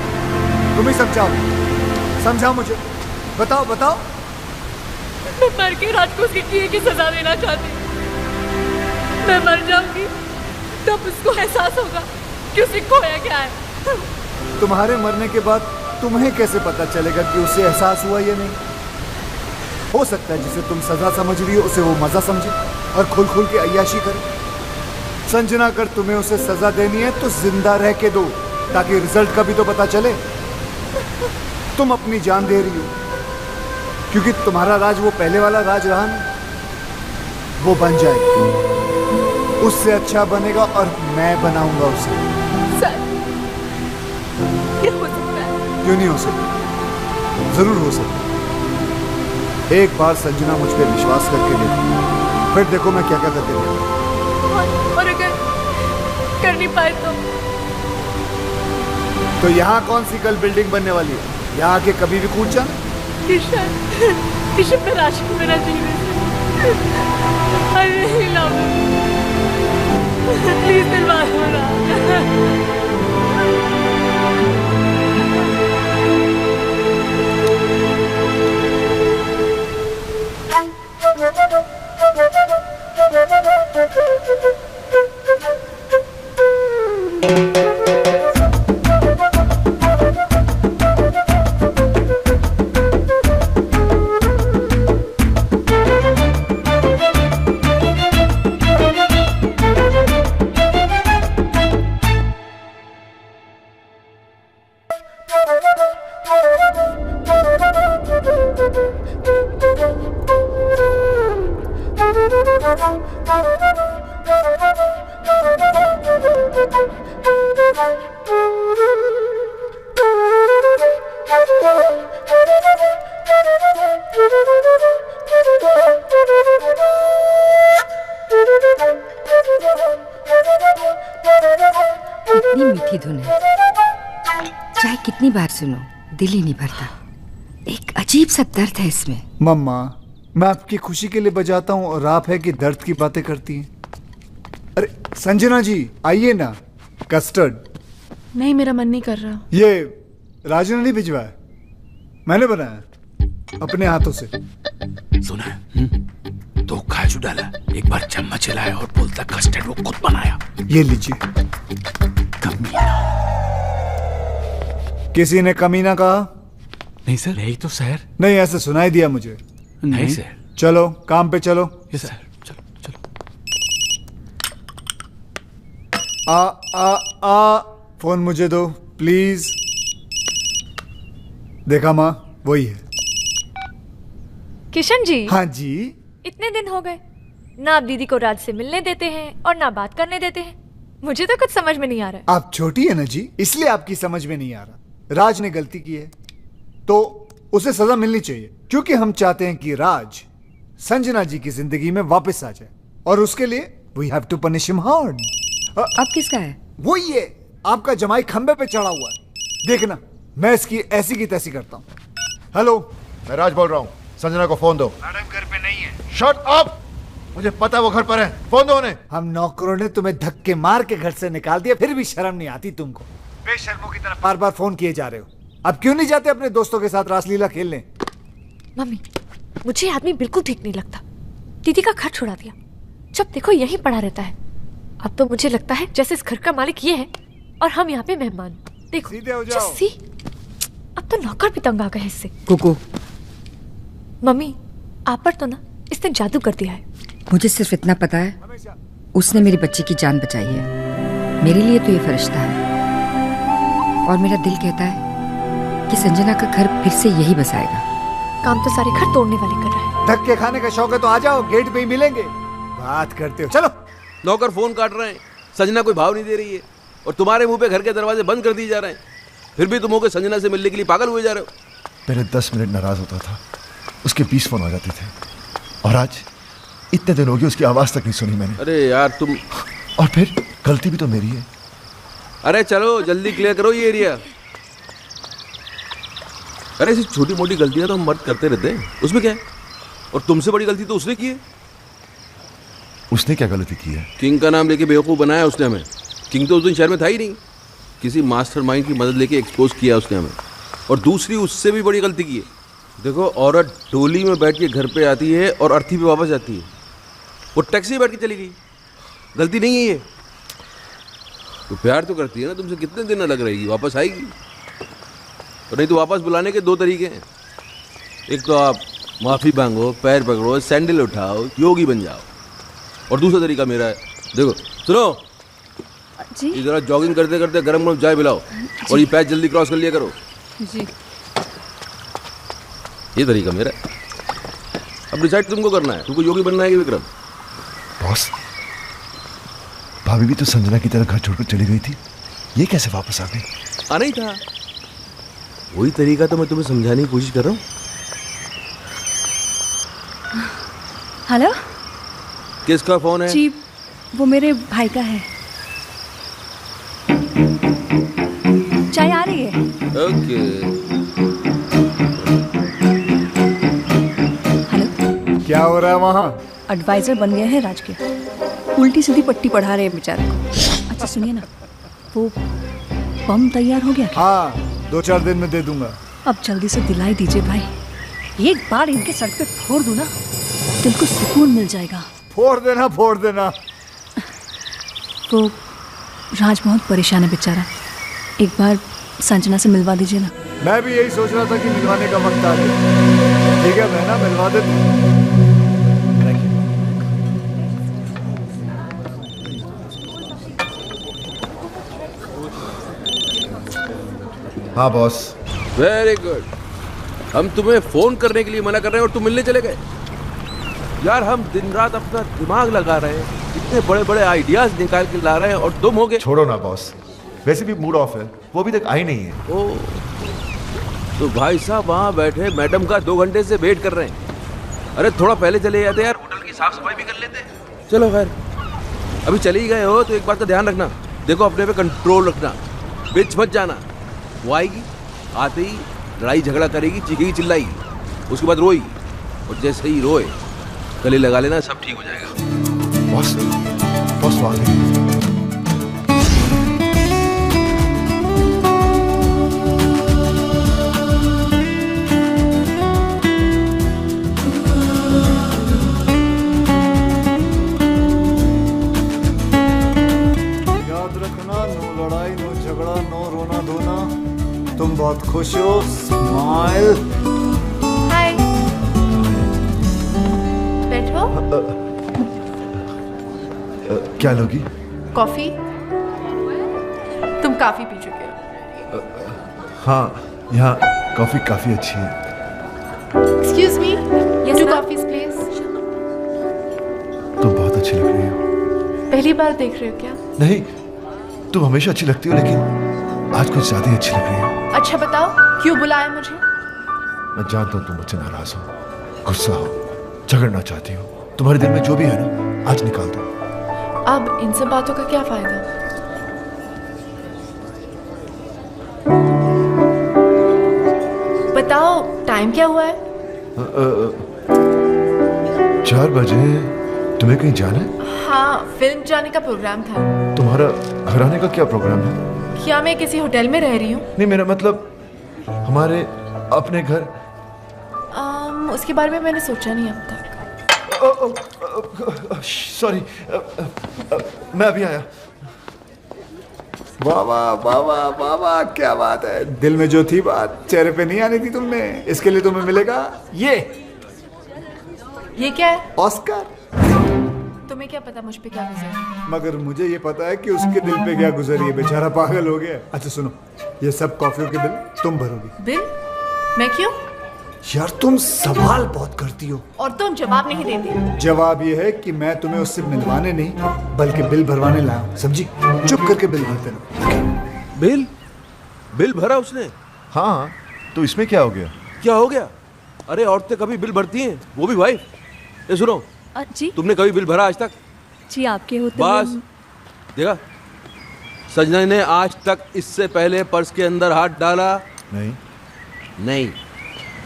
तुम ही समझाओ, समझाओ मुझे, बताओ बताओ। मैं मर के राज को उसके किए की सजा देना चाहती हूँ। मैं मर जाऊंगी तब उसको एहसास होगा कि उसे खोया क्या है। तुम्हारे मरने के बाद तुम्हें कैसे पता चलेगा कि उसे एहसास हुआ या नहीं? हो सकता है जिसे तुम सजा समझ रही हो उसे वो मजा समझे और खुल खुल के अय्याशी करे। संजना, अगर तुम्हें उसे सजा देनी है तो जिंदा रह के दो, ताकि रिजल्ट का भी तो पता चले। तुम अपनी जान दे रही हो क्योंकि तुम्हारा राज वो पहले वाला राज रहा ना, वो बन जाएगा, उससे अच्छा बनेगा और मैं बनाऊंगा उसे। सर, ये हो सकता है? क्यों नहीं हो सकता? जरूर हो सकता। एक बार संजना मुझ पे विश्वास करके देखो, फिर देखो मैं क्या क्या करके देखूं। और अगर कर नहीं पाए तो यहाँ कौन सी कल बिल्डिंग बनने वाली है? यहाँ आके कभी भी कूद जाना। किशन, किशन मैं राशि को मेरा जीवन I really love you. Please दिलवा दो ना। कितनी मीठी धुन है, चाहे कितनी बार सुनो दिल ही नहीं भरता। एक अजीब सा दर्द है इसमें। मम्मा, मैं आपकी खुशी के लिए बजाता हूँ और आप है कि दर्द की बातें करती हैं। अरे संजना जी आइए ना, कस्टर्ड। नहीं, मेरा मन नहीं कर रहा। ये राजू ने नहीं भिजवाया, मैंने बनाया अपने हाथों से। सुना है? तो काजू डाला, एक बार चम्मच हिलाया और बोलता कस्टर्ड वो खुद बनाया। ये लीजिए। कमीना। किसी ने कमीना कहा? नहीं सर, यही तो सर। नहीं, ऐसे सुनाई दिया मुझे। नहीं सर। चलो काम पे चलो। यस सर, चलो चलो। फोन मुझे दो प्लीज। देखा माँ, वही है। किशन जी। हाँ जी। इतने दिन हो गए, ना आप दीदी को राज से मिलने देते हैं और ना बात करने देते हैं। मुझे तो कुछ समझ में नहीं आ रहा है। आप छोटी है ना जी, इसलिए आपकी समझ में नहीं आ रहा। राज ने गलती की है तो उसे सजा मिलनी चाहिए, क्योंकि हम चाहते हैं कि राज संजना जी की जिंदगी में वापस आ जाए, और उसके लिए we have to punish him hard. अब किसका है? वो ये आपका जमाई खंबे पे चढ़ा हुआ है, देखना मैं इसकी ऐसी की तैसी करता हूँ। हेलो, मैं राज बोल रहा हूँ, संजना को फोन दो। मैडम घर पे नहीं है। शट अप, मुझे पता है वो घर पर है, फोन दो उन्हें। हम नौकरों ने तुम्हें धक्के मार के घर से निकाल दिया, फिर भी शर्म नहीं आती तुमको। बेशर्मों की तरह बार बार फोन किए जा रहे हो। अब क्यों नहीं जाते अपने दोस्तों के साथ रासलीला खेलने? मम्मी, मुझे आदमी बिल्कुल ठीक नहीं लगता। दीदी का घर छुड़ा दिया, जब देखो यहीं पड़ा रहता है। अब तो मुझे लगता है जैसे इस घर का मालिक ये है और हम यहाँ पे मेहमान। देखो सीधे हो जाओ। जस्सी, अब तो नौकर भी तंग आ गए इससे। कुकू, मम्मी आप पर तो ना इसने जादू कर दिया है। मुझे सिर्फ इतना पता है, उसने मेरी बच्ची की जान बचाई है। मेरे लिए तो ये फरिश्ता है, और मेरा दिल कहता है कि संजना का घर फिर से यही बसाएगा। काम तो सारे घर तोड़ने वाले कर रहा है। धक्के खाने का शौक है तो आ जाओ, गेट पे ही मिलेंगे। बात करते हो, चलो। नौकर फोन काट रहे हैं, संजना कोई भाव नहीं दे रही है, और तुम्हारे मुंह पे घर के दरवाजे बंद कर दिए जा रहे हैं। फिर भी तुम होकर संजना से मिलने के लिए पागल हुए जा रहे हो। पहले 10 मिनट नाराज होता था, उसके 20 फोन आ जाते थे, और आज इतने दिन हो गए उसकी आवाज तक नहीं सुनी मैंने। अरे यार तुम, और फिर गलती भी तो मेरी है। अरे चलो जल्दी क्लियर करो ये एरिया। अरे ऐसी छोटी मोटी गलतियां तो हम मर्द करते रहते हैं, उसमें क्या है? और तुमसे बड़ी गलती तो उसने की है। उसने क्या गलती की है? किंग का नाम लेके बेवकूफ बनाया उसने हमें। किंग तो उस दिन शहर में था ही नहीं, किसी मास्टरमाइंड की मदद लेके एक्सपोज किया उसने हमें। और दूसरी उससे भी बड़ी गलती की है। देखो, औरत डोली में बैठ के घर पे आती है और अर्थी पे वापस जाती है, वो टैक्सी में बैठ के चली गई। गलती नहीं है ये। तो प्यार तो करती है ना तुमसे, कितने दिन लग रहेगी, वापस आएगी। और नहीं तो वापस बुलाने के 2 तरीके हैं। एक तो आप माफ़ी मांगो, पैर पकड़ो, सैंडल उठाओ, योगी बन जाओ। और दूसरा तरीका मेरा है, देखो सुनो जी, इधर जॉगिंग करते करते गरम गरम चाय पिलाओ, और ये पैच जल्दी क्रॉस कर लिया करो। जी, ये तरीका मेरा है। अब डिसाइड तुमको करना है, तुमको योगी बनना है कि विक्रम। बॉस, भाभी भी तो संजना की तरह घर छोड़कर चली गई थी, ये कैसे वापस आ गई? आना ही था, वही तरीका तो मैं तुम्हें समझाने की कोशिश कर रहा हूँ। हेलो किसका फोन है? जी, वो मेरे भाई का है। चाय आ रही है। ओके। हेलो, क्या हो रहा है वहाँ? एडवाइजर बन गए हैं राज के, उल्टी सीधी पट्टी पढ़ा रहे हैं बेचारे को। अच्छा सुनिए ना, वो बम तैयार हो गया क्या? हाँ, 2-4 दिन में दे दूंगा। अब जल्दी से दिलाई दीजिए भाई, एक बार इनके सर पे फोड़ दूं ना, दिल को सुकून मिल जाएगा। फोड़ देना, फोड़ देना। वो राज बहुत परेशान है बेचारा, एक बार संजना से मिलवा दीजिए ना। मैं भी यही सोच रहा था कि मिलवाने का वक्त आ गया। ठीक है बहना, मिलवा देते। हाँ बॉस। Very good. हम तुम्हें फोन करने के लिए मना कर रहे हैं और तुम मिलने चले गए। यार हम दिन रात अपना दिमाग लगा रहे हैं, इतने बड़े बड़े आइडियाज निकाल के ला रहे हैं और तुम हो गए। छोड़ो ना बॉस, वैसे भी मूड ऑफ है, वो अभी तक आई नहीं है। ओ, तो भाई साहब वहाँ बैठे मैडम का 2 घंटे से वेट कर रहे हैं। अरे थोड़ा पहले चले जाते यार, होटल की साफ सफाई भी कर लेते। चलो खैर, अभी चले ही गए हो तो एक बात का ध्यान रखना, देखो अपने पे कंट्रोल रखना, बीच मत जाना। वो आएगी, आते ही लड़ाई झगड़ा करेगी, चीखेगी चिल्लाएगी, उसके बाद रोएगी, और जैसे ही रोए गले लगा लेना, सब ठीक हो जाएगा। बॉस, बॉस आ गए। याद रखना, नो लड़ाई, नो झगड़ा, नो रोना धोना। तुम बहुत खुश हो, स्माइल। हाय, बैठो। क्या लोगी? कॉफी? तुम काफी पी चुके हो। हाँ, यहाँ कॉफी काफी अच्छी है। Excuse me, Yes, 2 ma'am. Coffees please. तुम बहुत अच्छी लग रही हो। पहली बार देख रहे हो क्या? नहीं, तुम हमेशा अच्छी लगती हो, लेकिन आज कुछ ज्यादा ही अच्छी लग रही हो। अच्छा बताओ, क्यों बुलाया मुझे? मैं जानता हूँ तुम मुझसे नाराज हो, गुस्सा हो, झगड़ना चाहती हो। तुम्हारे दिल में जो भी है ना, आज निकाल दो। अब इन सब बातों का क्या फायदा? बताओ, टाइम क्या हुआ है? 4 बजे। तुम्हें कहीं जाना है? हाँ, फिल्म जाने का प्रोग्राम था। तुम्हारा घर आने का क्या प्रोग्राम है? क्या मैं किसी होटल में रह रही हूँ? नहीं, मेरा मतलब हमारे अपने घर। उसके बारे में मैंने सोचा नहीं अब तक। सॉरी, मैं अभी आया। वाह वाह वाह वाह वाह वाह, क्या बात है। दिल में जो थी बात चेहरे पे नहीं आनी थी तुमने, इसके लिए तुम्हें मिलेगा ये क्या है? ऑस्कर। तुम्हें क्या पता मुझ पे क्या गुजरा? मगर मुझे ये पता है कि उसके दिल पे क्या गुजरी है, बेचारा पागल हो गया। अच्छा सुनो, ये सब कॉफियों के बिल तुम भरोगी। बिल? मैं क्यों? यार तुम सवाल बहुत करती हो और तुम जवाब नहीं देती। जवाब ये है कि मैं तुम्हें उससे मिलवाने नहीं बल्कि बिल भरवाने लाया हूं, समझी? चुप करके बिल भरते रहो। बिल भरा उसने? हाँ, तो इसमें क्या हो गया? क्या हो गया? अरे औरतें कभी बिल भरती हैं, वो भी वाइफ। ये सुनो, जी तुमने कभी बिल भरा आज तक? जी, आपके होते बस देखा, संजना ने आज तक इससे पहले पर्स के अंदर हाथ डाला नहीं।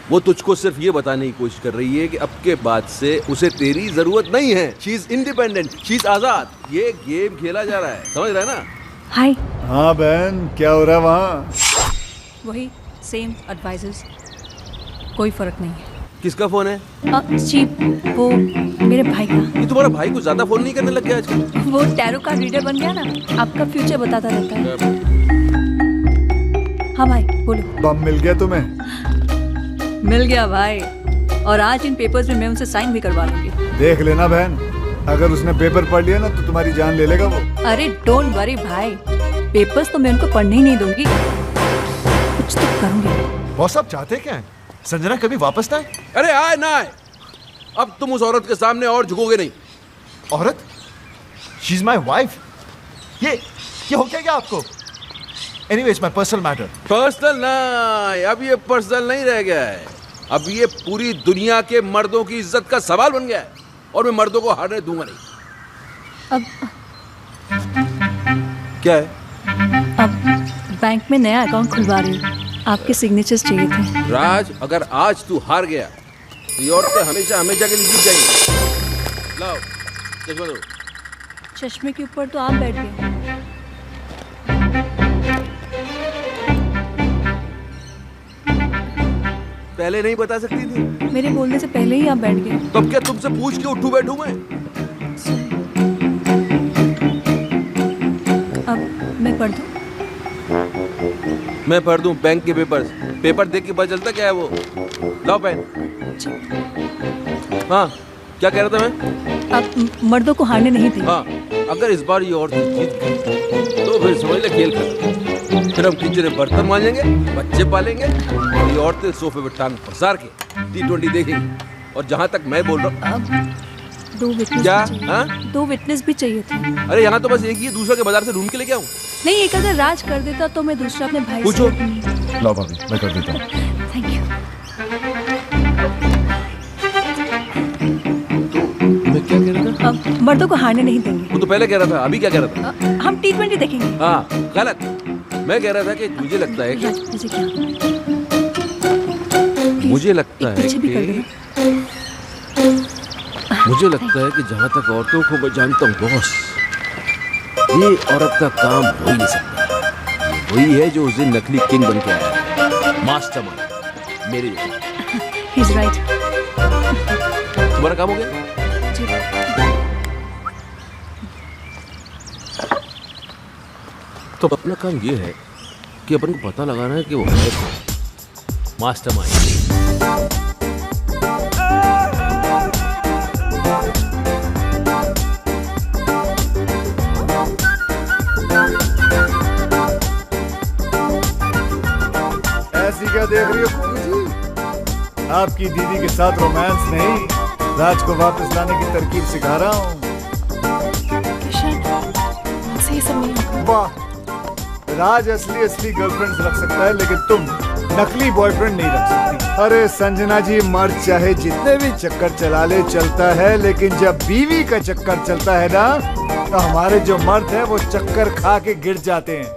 वो तुझको सिर्फ ये बताने की कोशिश कर रही है कि अब के बाद से उसे तेरी जरूरत नहीं है। She is independent, she is आजाद। ये गेम खेला जा रहा है, समझ रहा है ना? हाय। हाँ बहन, क्या हो रहा है वहाँ? वही सेम एडवाइजर्स, कोई फर्क नहीं है। किसका फोन है? जी, वो मेरे भाई का। ये तुम्हारा भाई कुछ ज्यादा फोन नहीं करने लग गया आजकल? वो टैरो का रीडर बन गया ना, आपका फ्यूचर बताता रहता है। हाँ भाई, बोलो। बम मिल गया तुम्हें? मिल गया भाई, और आज इन पेपर्स में मैं उनसे साइन भी करवा लूंगी। देख लेना बहन, अगर उसने पेपर पढ़ लिया ना तो तुम्हारी जान ले लेगा वो। अरे डोंट वरी भाई, पेपर्स तो मैं उनको पढ़ने ही नहीं दूंगी, कुछ तो करूंगी। बॉस आप चाहते क्या है? संजना कभी वापस ना आए? अरे आए ना आए, अब तुम उस औरत के सामने और झुकोगे नहीं। औरत? She is my wife. ये हो क्या आपको? Anyways, my personal matter. Personal नहीं, अब ये पर्सनल नहीं रह गया है, अब ये पूरी दुनिया के मर्दों की इज्जत का सवाल बन गया है, और मैं मर्दों को हारने दूंगा नहीं। अब क्या है? अब बैंक में नया अकाउंट खुलवा रही हूँ, आपके सिग्नेचर्स चाहिए थे। राज, अगर आज तू हार गया तो ये औरतें हमेशा हमेशा के लिए जीत जाएंगी। लाओ चश्मा दो। चश्मे के ऊपर तो आप बैठ गए। पहले नहीं बता सकती थी? मेरे बोलने से पहले ही आप बैठ गए। तब क्या तुमसे पूछ के उठूं बैठूं मैं? अब मैं पढ़ दूं? मैं पढ़ दूं बैंक के पेपर्स? पेपर देख के पता चलता क्या है वो। लाओ पेन। हाँ, क्या कह रहा था मैं? आप मर्दों को हारने नहीं थे। हाँ, अगर इस बार ये औरतें जीत गई तो फिर समझ ले खेल खत्म। फिर हम किचन में बर्तन मांजेंगे, बच्चे पालेंगे, और ये औरतें सोफे पे टांग पसार के T20 देखेंगी। और जहाँ तक मैं बोल रहा हूँ, 2 विटनेस क्या? भी चाहिए। हाँ? 2 विटनेस भी चाहिए थे। अरे यहाँ तो बस एक ही है, दूसरा के बाजार से ढूंढ के लेके आऊँ? नहीं, एक अगर राज कर देता तो मैं दूसरा अपने भाई पूछो। से। लो भाभी, मैं कर देता हूँ। Thank you. मैं क्या कह रहा था? मर्दों को हारने नहीं देंगे। वो तो पहले कह रहा था, अभी क्या कह रहा था? हम T20 देखेंगे। हाँ, गलत। मैं कह रहा था कि मुझे लगता है कि मुझे क्या? मुझे लगता है पीछे भी कर कि देना। मुझे लगता है कि जहाँ तक औरतों को मैं जानता हूँ बॉस, ये औरत का काम हो ही नहीं सकता। वही है जो उस दिन नकली किंग बन के आया है, मास्टरमाइंड, मेरे जैसा। He's right. तुम्हारा काम हो गया? तो अपना काम ये है कि अपन को पता लगाना है कि वो है कौन, मास्टरमाइंड। ऐसी क्या देख रही हो फूफी जी? आपकी दीदी के साथ रोमांस नहीं, राज को वापस लाने की तरकीब सिखा रहा हूँ। सही सब नहीं होगा। वाह, राज असली गर्लफ्रेंड रख सकता है, लेकिन तुम नकली बॉयफ्रेंड नहीं रख सकती। अरे संजना जी, मर्द चाहे जितने भी चक्कर चला ले चलता है, लेकिन जब बीवी का चक्कर चलता है ना, तो हमारे जो मर्द है वो चक्कर खा के गिर जाते हैं।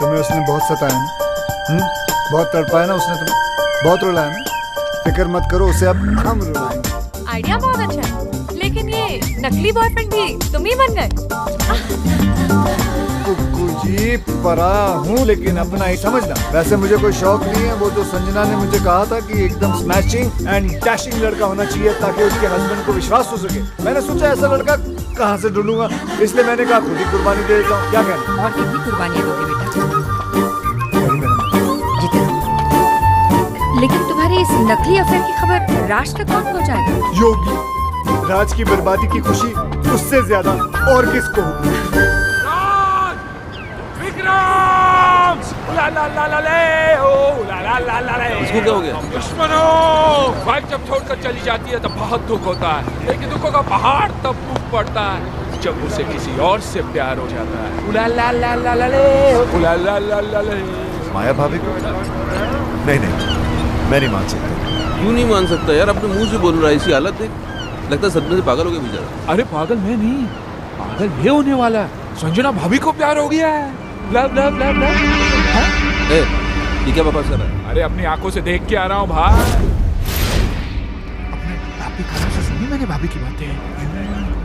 तुम्हें उसने बहुत सताया ना, बहुत तड़पाया ना उसने तुम्हें, बहुत रुलाया ना। फिक्र मत करो, उसे अब हम रुलाएंगे। आइडिया बहुत अच्छा है, लेकिन ये नकली बॉयफ्रेंड भी तुम ही बन गए। कुकू जी, परा हूँ लेकिन अपना ही समझना। वैसे मुझे कोई शौक नहीं है, वो तो संजना ने मुझे कहा था कि एकदम स्मैशिंग एंड डैशिंग लड़का होना चाहिए ताकि उसके हस्बैंड को विश्वास हो सके। मैंने सोचा ऐसा लड़का कहाँ से ढूंढूंगा, इसलिए मैंने कहा खुद ही कुर्बानी दे देता हूँ। क्या कहना? और कितनी कुर्बानियां दोगे बेटा? लेकिन तुम्हारी इस नकली अफेयर की खबर राज तक कौन पहुंचाएगा? योगी, राज की बर्बादी की खुशी उससे ज्यादा और किसको होगी? इसको क्या हो गया? दुश्मनों, वाइफ जब छोड़कर चली जाती है तब बहुत दुख होता है, लेकिन दुखों का पहाड़ तब टूट पड़ता है जब उसे किसी और से प्यार हो जाता है। माया भाभी को? नहीं, मैं नहीं मान सकता। क्यों नहीं मान सकता यार? अपने मुंह से बोल रहा है, ऐसी हालत है, लगता है सदमे से पागल हो गया बेचारा। अरे पागल मैं नहीं, पागल ये होने वाला है। संजना भाभी को प्यार हो गया है। Love love love love. ये क्या बकवास कर रहा है? अरे अपनी आंखों से देख के आ रहा हूँ भाई। अपने भाभी कानों से सुनी मैंने भाभी की बातें।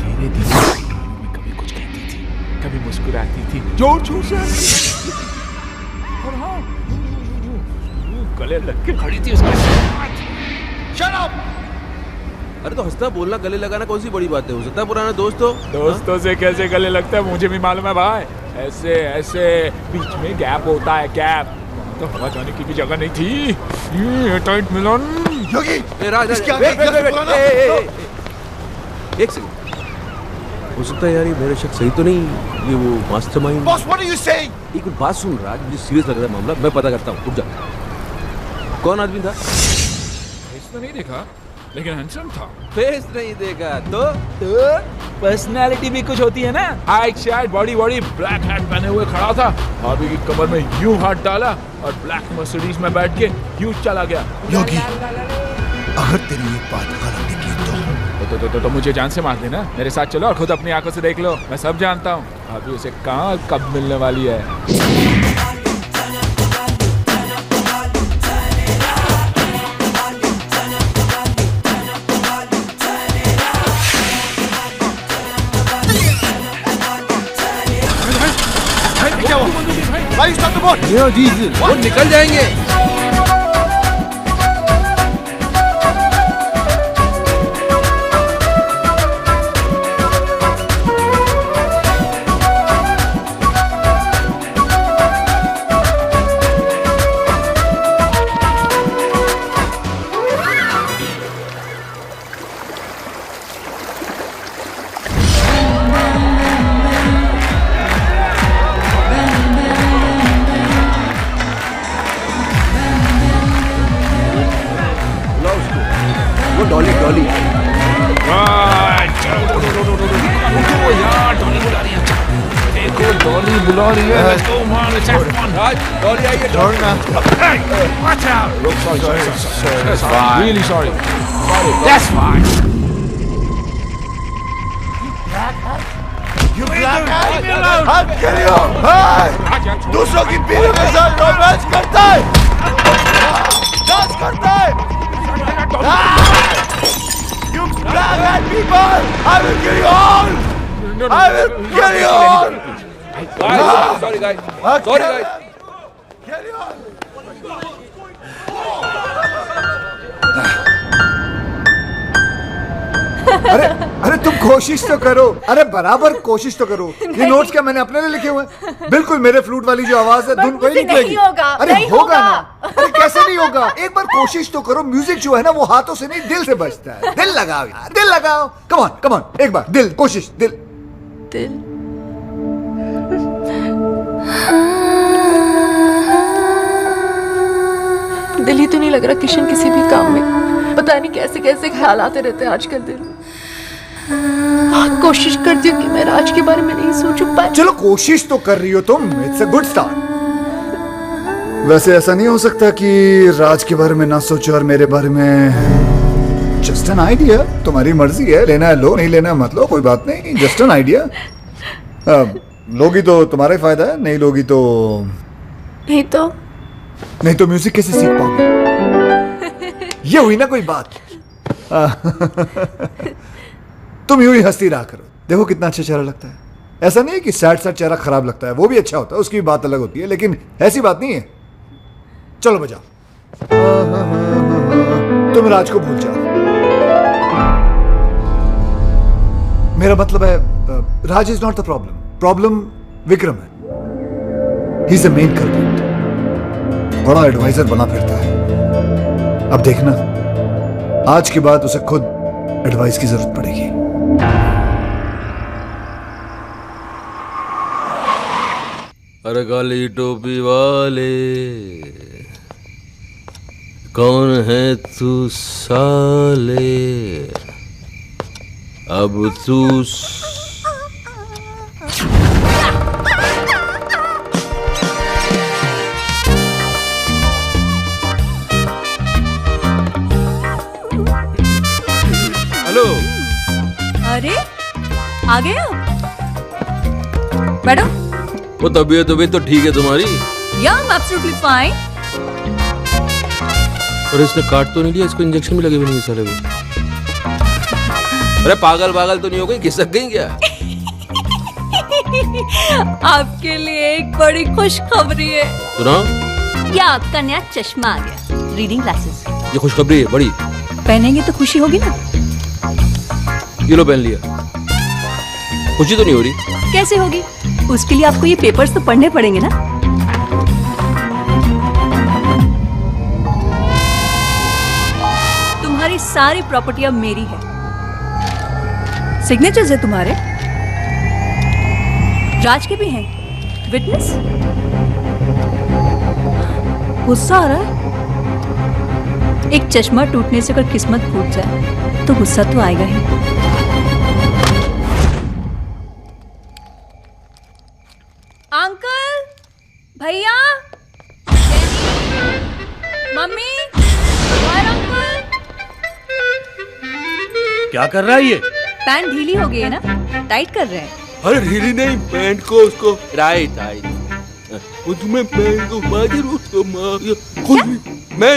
धीरे धीरे में कभी कुछ कहती थी, कभी मुस्कुराती थी, जोर जोर से। और हाँ, गले लग के खड़ी थी उसके साथ। Shut up! अरे तो हंसना बोलना गले लगाना कौन सी बड़ी बात है? हो सकता है पुराना दोस्त हो। दोस्तों से कैसे गले लगता है मुझे भी मालूम है भाई। ऐसे ऐसे बीच में गैप होता है, गैप। तो हवा जाने की भी जगह नहीं थी। ये टाइट मिलन। योगी, राज, इसके आगे एक सेकंड। हो सकता है यार ये मेरा शक सही तो नहीं, ये वो mastermind. Boss, what are you saying? एक बात सुन राज, मुझे सीरियस लग रहा है मामला, मैं पता करता हूँ, रुक जा। कौन आदमी था? फेस तो नहीं देखा, लेकिन हैंडसम था। फेस नहीं देखा तो पर्सनालिटी भी कुछ होती है ना। हाइट शाइट बॉडी ब्लैक हैट पहने हुए खड़ा था, भाभी की कमर में यूं हाथ डाला और ब्लैक मर्सिडीज में बैठ के यूं चला गया। योगी, अगर तेरी एक बात गलत निकली तो मुझे जान से मार देना। मेरे साथ चलो और खुद अपनी आंखों से देख लो, मैं सब जानता हूँ। भाभी उसे कहाँ कब मिलने वाली है। Why you stop the boat? ये डीजल, वो निकल जाएंगे। देखो डॉली बुला रही है। Let's go, man. Let's have fun. Dolly आई है। छोड़ना। Hey, watch out. Sorry. That's fine. Really sorry. That's fine. You black guy. हाथ करियो। दूसरों की बीवी के साथ रोमांस करता है। डांस करता है। You black people. I will kill you all. I will kill you all. Sorry guys. Sorry guys. Kill you all. अरे तुम कोशिश तो करो। अरे बराबर कोशिश तो करो। ये नोट्स क्या मैंने अपने लिए लिखे हुए हैं? बिल्कुल मेरे फ्लूट वाली जो आवाज है धुन वही निकलेगी। नहीं होगा, अरे नहीं होगा होगा। ना। अरे कैसे नहीं होगा? एक बार कोशिश तो करो। म्यूजिक जो है ना वो हाथों से नहीं दिल से बजता है। दिल लगाओ यार, दिल लगाओ। कम ऑन कम ऑन, एक बार दिल, कोशिश, दिल। दिल दिल ही तो नहीं लग रहा किशन किसी भी काम में। पता नहीं कैसे कैसे ख्याल आते रहते हैं आजकल दिल में। कोशिश करती हूँ कि मैं राज के बारे में नहीं सोचूं, पर चलो कोशिश तो कर रही हो तुम। It's a good start. वैसे ऐसा नहीं हो सकता कि राज के बारे में ना सोचो और मेरे बारे में। Just an idea. तुम्हारी मर्जी है, लेना है लो, नहीं लेना है मत लो, कोई बात नहीं। Just an idea. लोगी तो तुम्हारा ही फायदा है, नहीं लोगी तो नहीं तो म्यूजिक कैसे सीख पाओगे? ये हुई ना कोई बात। तुम यूं ही हंसती रहा करो। देखो कितना अच्छा चेहरा लगता है। ऐसा नहीं है कि सैड सैड चेहरा खराब लगता है, वो भी अच्छा होता है, उसकी भी बात अलग होती है, लेकिन ऐसी बात नहीं है। चलो बजाओ। तुम राज को भूल जाओ। मेरा मतलब है Raj is not the problem. Problem Vikram है। He is the main culprit. बड़ा एडवाइजर बना फिरता है। अब देखना, आज के बाद उसे खुद एडवाइस की जरूरत पड़ेगी। अरे काली टोपी वाले, कौन है तू साले? अब तू हेलो। अरे आ गए हो? बैठो। वो तबीयत तो ठीक है तुम्हारी? Yeah, I'm absolutely fine. और इसने काट तो नहीं लिया? इसको इंजेक्शन भी लगे भी नहीं साले को। अरे पागल तो नहीं हो गई? खिसक गई क्या? आपके लिए एक बड़ी खुशखबरी है। सुनाओ। ये आपका नया चश्मा आ गया, रीडिंग ग्लासेस। ये खुशखबरी है बड़ी। पहनेंगे तो खुशी होगी ना? ये लो पहन लिया। खुशी तो नहीं हो रही? कैसे होगी? उसके लिए आपको ये पेपर्स तो पढ़ने पड़ेंगे ना। तुम्हारी सारी प्रॉपर्टी अब मेरी है। सिग्नेचर्स है तुम्हारे, राज के भी हैं। विटनेस? गुस्सा आ रहा है? एक चश्मा टूटने से अगर किस्मत फूट जाए तो गुस्सा तो आएगा ही। अंकल, भैया, मम्मी, और अंकल। क्या कर रहा है ये? पैंट ढीली हो गई है ना, टाइट कर रहे हैं। अरे ढीली नहीं, पैंट को उसको राइट। वो तुम्हें पैंट को मार उसको मैं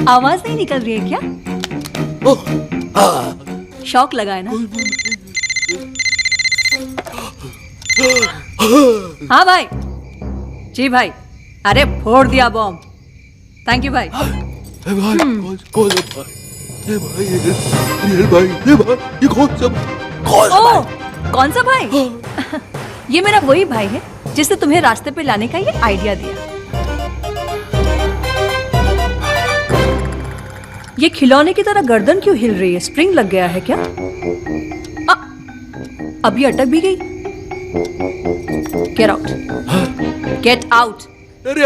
आवाज नहीं निकल रही है क्या? शॉक लगा है ना? हाँ भाई। जी भाई। अरे फोड़ दिया बॉम्ब। थैंक यू भाई। कौन सा भाई? ये मेरा वही भाई है जिसने तुम्हें रास्ते पे लाने का ये आइडिया दिया। ये खिलौने की तरह गर्दन क्यों हिल रही है? स्प्रिंग लग गया है क्या? अभी अटक भी गई। Get out. Get out. अरे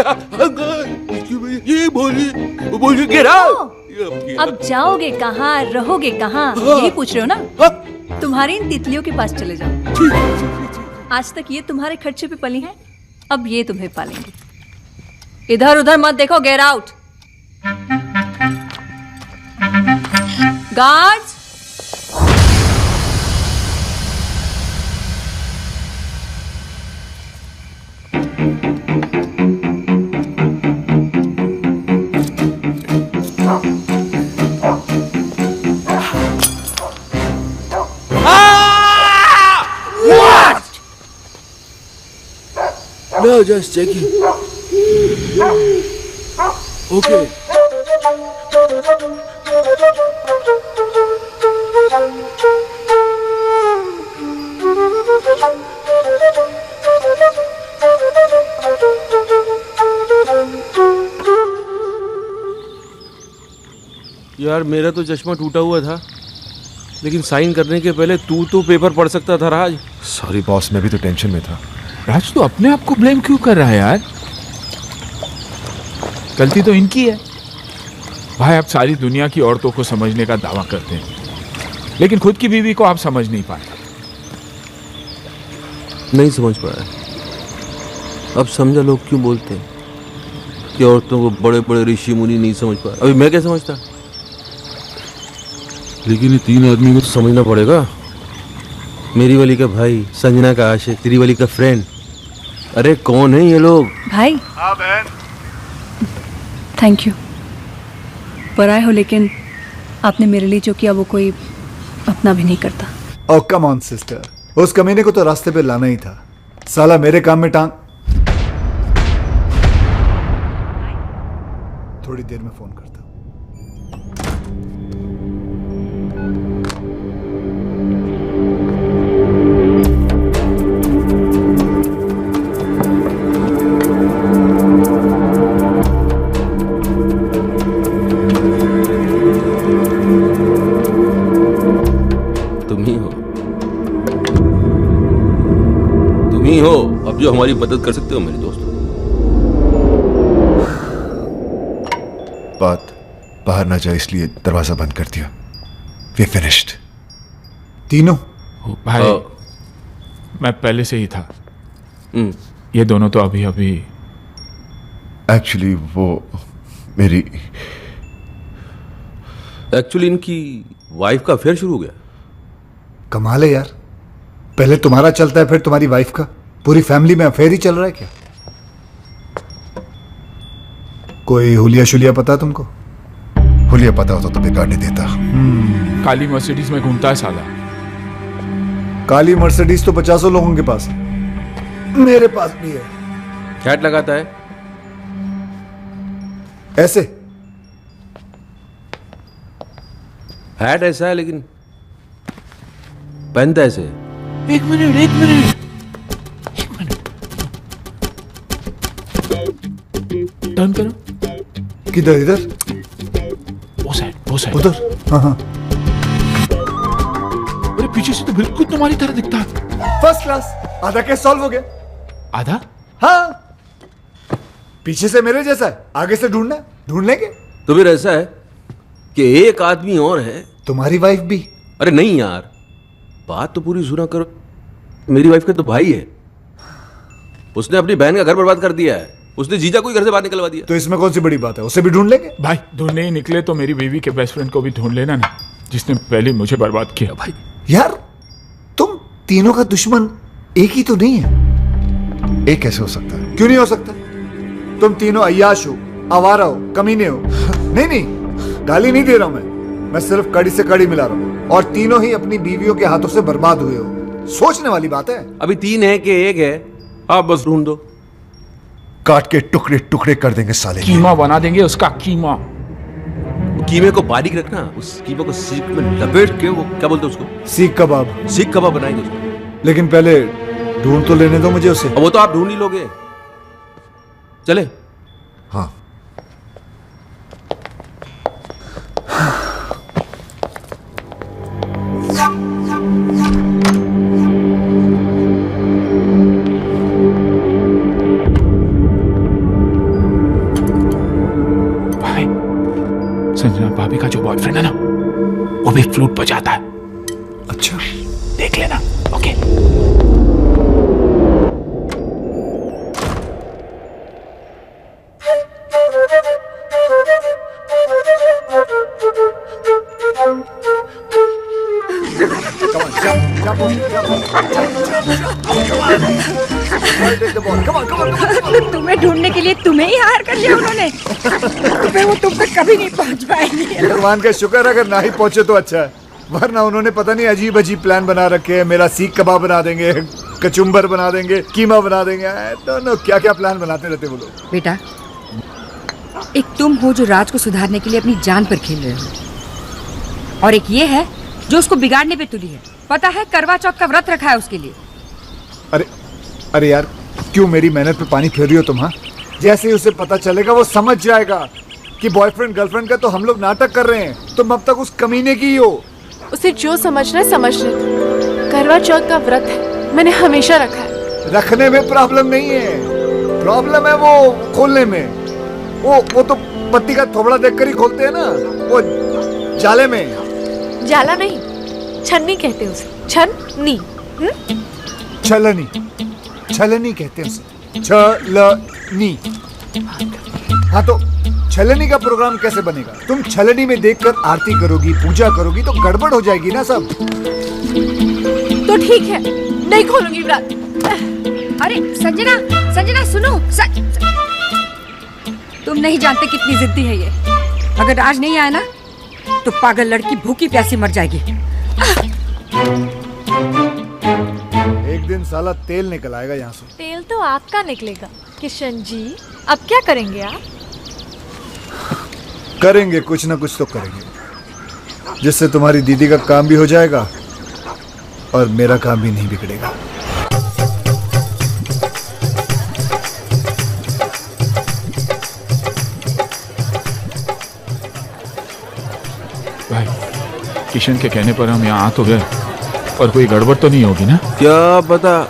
ये बोली गेट आउट। अब जाओगे कहाँ, रहोगे कहाँ, यही पूछ रहे हो ना? तुम्हारी इन तितलियों के पास चले जाओ। आज तक ये तुम्हारे खर्चे पे पली हैं, अब ये तुम्हें पालेंगे। इधर उधर मत देखो, get out. Guards, No, just checking. Okay. यार मेरा तो चश्मा टूटा हुआ था, लेकिन साइन करने के पहले तू तो पेपर पढ़ सकता था राज। सॉरी बॉस, मैं भी तो टेंशन में था। राज तो अपने आप को ब्लेम क्यों कर रहा है यार? गलती तो इनकी है। भाई आप सारी दुनिया की औरतों को समझने का दावा करते हैं, लेकिन खुद की बीवी को आप समझ नहीं पाए। नहीं समझ पाया। अब समझा लोग क्यों बोलते हैं कि औरतों को बड़े बड़े ऋषि मुनि नहीं समझ पाए। अभी मैं क्या समझता, लेकिन ये तीन आदमी को तो समझना पड़ेगा। मेरी वाली का भाई, संजना का आशिक, तेरी वाली का फ्रेंड। अरे कौन है ये लोग? भाई। हाँ बहन। Thank you. पर आए हो, लेकिन आपने मेरे लिए जो किया वो कोई अपना भी नहीं करता। ओह कम ऑन सिस्टर, उस कमीने को तो रास्ते पे लाना ही था। साला मेरे काम में टांग। थोड़ी देर में फोन करता हूं। अब जो हमारी मदद कर सकते हो मेरे दोस्त। बात बाहर ना जाए इसलिए दरवाजा बंद कर दिया। We finished. तीनों? भाई मैं पहले से ही था। ये दोनों तो अभी अभी। एक्चुअली वो मेरी इनकी वाइफ का अफेयर शुरू हो गया। कमाल है यार, पहले तुम्हारा चलता है फिर तुम्हारी वाइफ का। पूरी फैमिली में अफेयर ही चल रहा है क्या? कोई हुलिया शुलिया पता है तुमको? हुलिया पता होता तो बेकार नहीं देता। काली मर्सिडीज में घूमता है साला। काली मर्सिडीज तो 50 लोगों के पास है, मेरे पास भी है। हैट लगाता है ऐसे। हैट ऐसा है लेकिन पहनता ऐसे। एक मिनट टर्न करो। किधर? इधर? वो साइड उधर। हाँ। अरे पीछे से तो बिल्कुल तुम्हारी तरह दिखता है। First class. आधा केस सॉल्व हो गया। आधा? हाँ, पीछे से मेरे जैसा है, आगे से ढूंढ लेंगे। तो फिर ऐसा है कि एक आदमी और है। तुम्हारी वाइफ भी? अरे नहीं यार, बात तो पूरी सुना करो। मेरी वाइफ का तो भाई है, उसने अपनी बहन का घर बर्बाद कर दिया है। उसने जीजा को ही घर से बाहर निकलवा दिया। तो इसमें कौन सी बड़ी बात है? उसे भी ढूंढ लेंगे। भाई ढूंढने ही निकले तो मेरी बीवी के बेस्ट फ्रेंड को भी ढूंढ लेना ना, जिसने पहले मुझे बर्बाद किया। भाई यार तुम तीनों का दुश्मन एक ही तो नहीं है। एक कैसे हो सकता है? क्यों नहीं हो सकता? तुम तीनों अय्याश हो, आवारा हो, कमीने हो। नहीं, गाली नहीं दे रहा हूं मैं सिर्फ कड़ी से कड़ी मिला रहा हूं। और तीनों ही अपनी बीवियों के हाथों से बर्बाद हुए हो। सोचने वाली बात है। अभी 3 है कि 1 है? आप बस ढूंढ दो, काट के टुकड़े टुकड़े कर देंगे साले। कीमा बना देंगे उसका। कीमे को बारीक रखना, उस कीमे को सीख में लपेट के, वो क्या बोलते हैं उसको? सीख कबाब बनाएंगे उसको। लेकिन पहले ढूंढ तो लेने दो मुझे उसे। वो तो आप ढूंढ ही लोगे। चले? हाँ। संजना भाभी का जो बॉयफ्रेंड है ना, वो भी फ्लूट बजाता है। अच्छा, देख लेना। ओके। तुम्हें ढूंढने के लिए तुम्हें ही हायर कर लिया उन्होंने। वो तुम तक कभी नहीं पहुंच पाएंगे। भगवान का शुक्र, अगर ना ही पहुंचे तो अच्छा है, वरना उन्होंने पता नहीं अजीब अजीब प्लान बना रखे हैं। मेरा सीख कबाब बना देंगे, कचुम्बर बना देंगे, कीमा बना देंगे, तो क्या क्या प्लान बनाते रहते वो लोग। बेटा, एक तुम हो जो राज को सुधारने के लिए अपनी जान पर खेल रहे हो, और एक ये है जो उसको बिगाड़ने पे तुली है। पता है करवा चौथ का व्रत रखा है उसके लिए। अरे यार, क्यों मेरी मेहनत पे पानी फेर रही हो तुम? हाँ, जैसे ही उसे पता चलेगा वो समझ जाएगा कि बॉयफ्रेंड गर्लफ्रेंड का तो हम लोग नाटक कर रहे हैं। तुम अब तक उस कमीने की ही हो। उसे जो समझना है समझ ले। करवा चौथ का व्रत है, मैंने हमेशा रखा है। रखने में प्रॉब्लम नहीं है, प्रॉब्लम है वो खोलने में। वो तो पत्ती का थोबड़ा देखकर ही खोलते हैं ना, वो जाले में। जाला नहीं, छन्नी कहते हैं उसे। छन्नी। छलनी, छलनी कहते हैं उसे। छलनी। हाँ, तो छलनी का प्रोग्राम कैसे बनेगा? तुम छलनी में देखकर आरती करोगी, पूजा करोगी तो गड़बड़ हो जाएगी ना सब। तो ठीक है, नहीं खोलूंगी व्रत। अरे संजना, संजना सुनो। तुम नहीं जानते कितनी जिद्दी है ये। अगर आज नहीं आया ना तो पागल लड़की भूखी प्यासी मर जाएगी। एक दिन साला तेल निकल आएगा यहाँ से। तेल तो आपका निकलेगा किशन जी। अब क्या करेंगे आप? करेंगे कुछ ना कुछ तो करेंगे, जिससे तुम्हारी दीदी का काम भी हो जाएगा और मेरा काम भी नहीं बिगड़ेगा। भाई, किशन के कहने पर हम यहाँ आ तो गए, और कोई गड़बड़ तो नहीं होगी ना? क्या पता।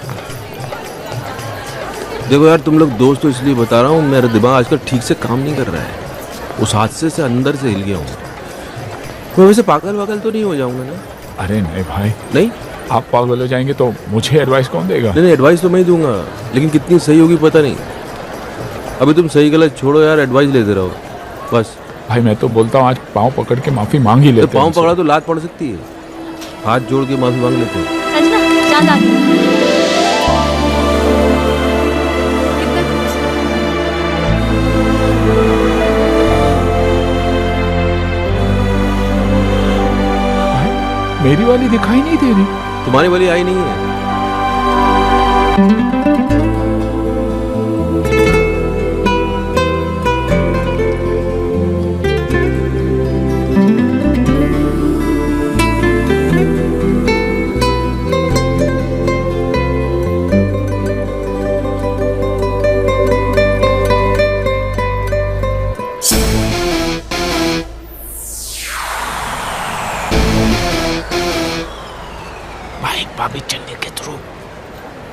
देखो यार, तुम लोग दोस्त तो इसलिए बता रहा हूँ, मेरा दिमाग आजकल ठीक से काम नहीं कर रहा है। उस हादसे से अंदर से हिल गया हूँ मैं। वैसे पागल वागल तो नहीं हो जाऊंगा ना? अरे नहीं भाई। नहीं, आप पागल हो जाएंगे तो मुझे एडवाइस कौन देगा? नहीं, एडवाइस तो मैं ही दूंगा, लेकिन कितनी सही होगी पता नहीं। अभी तुम सही गलत छोड़ो यार, एडवाइस लेते रहो बस। भाई मैं तो बोलता हूँ आज पाँव पकड़ के माफी मांग ही लेते। तो पाँव पकड़ा तो लात पड़ सकती है, हाथ जोड़ के माफी मांग लेते हैं। मेरी वाली दिखाई नहीं दे रही। तुम्हारी वाली आई नहीं है। भाभी चलने के थ्रू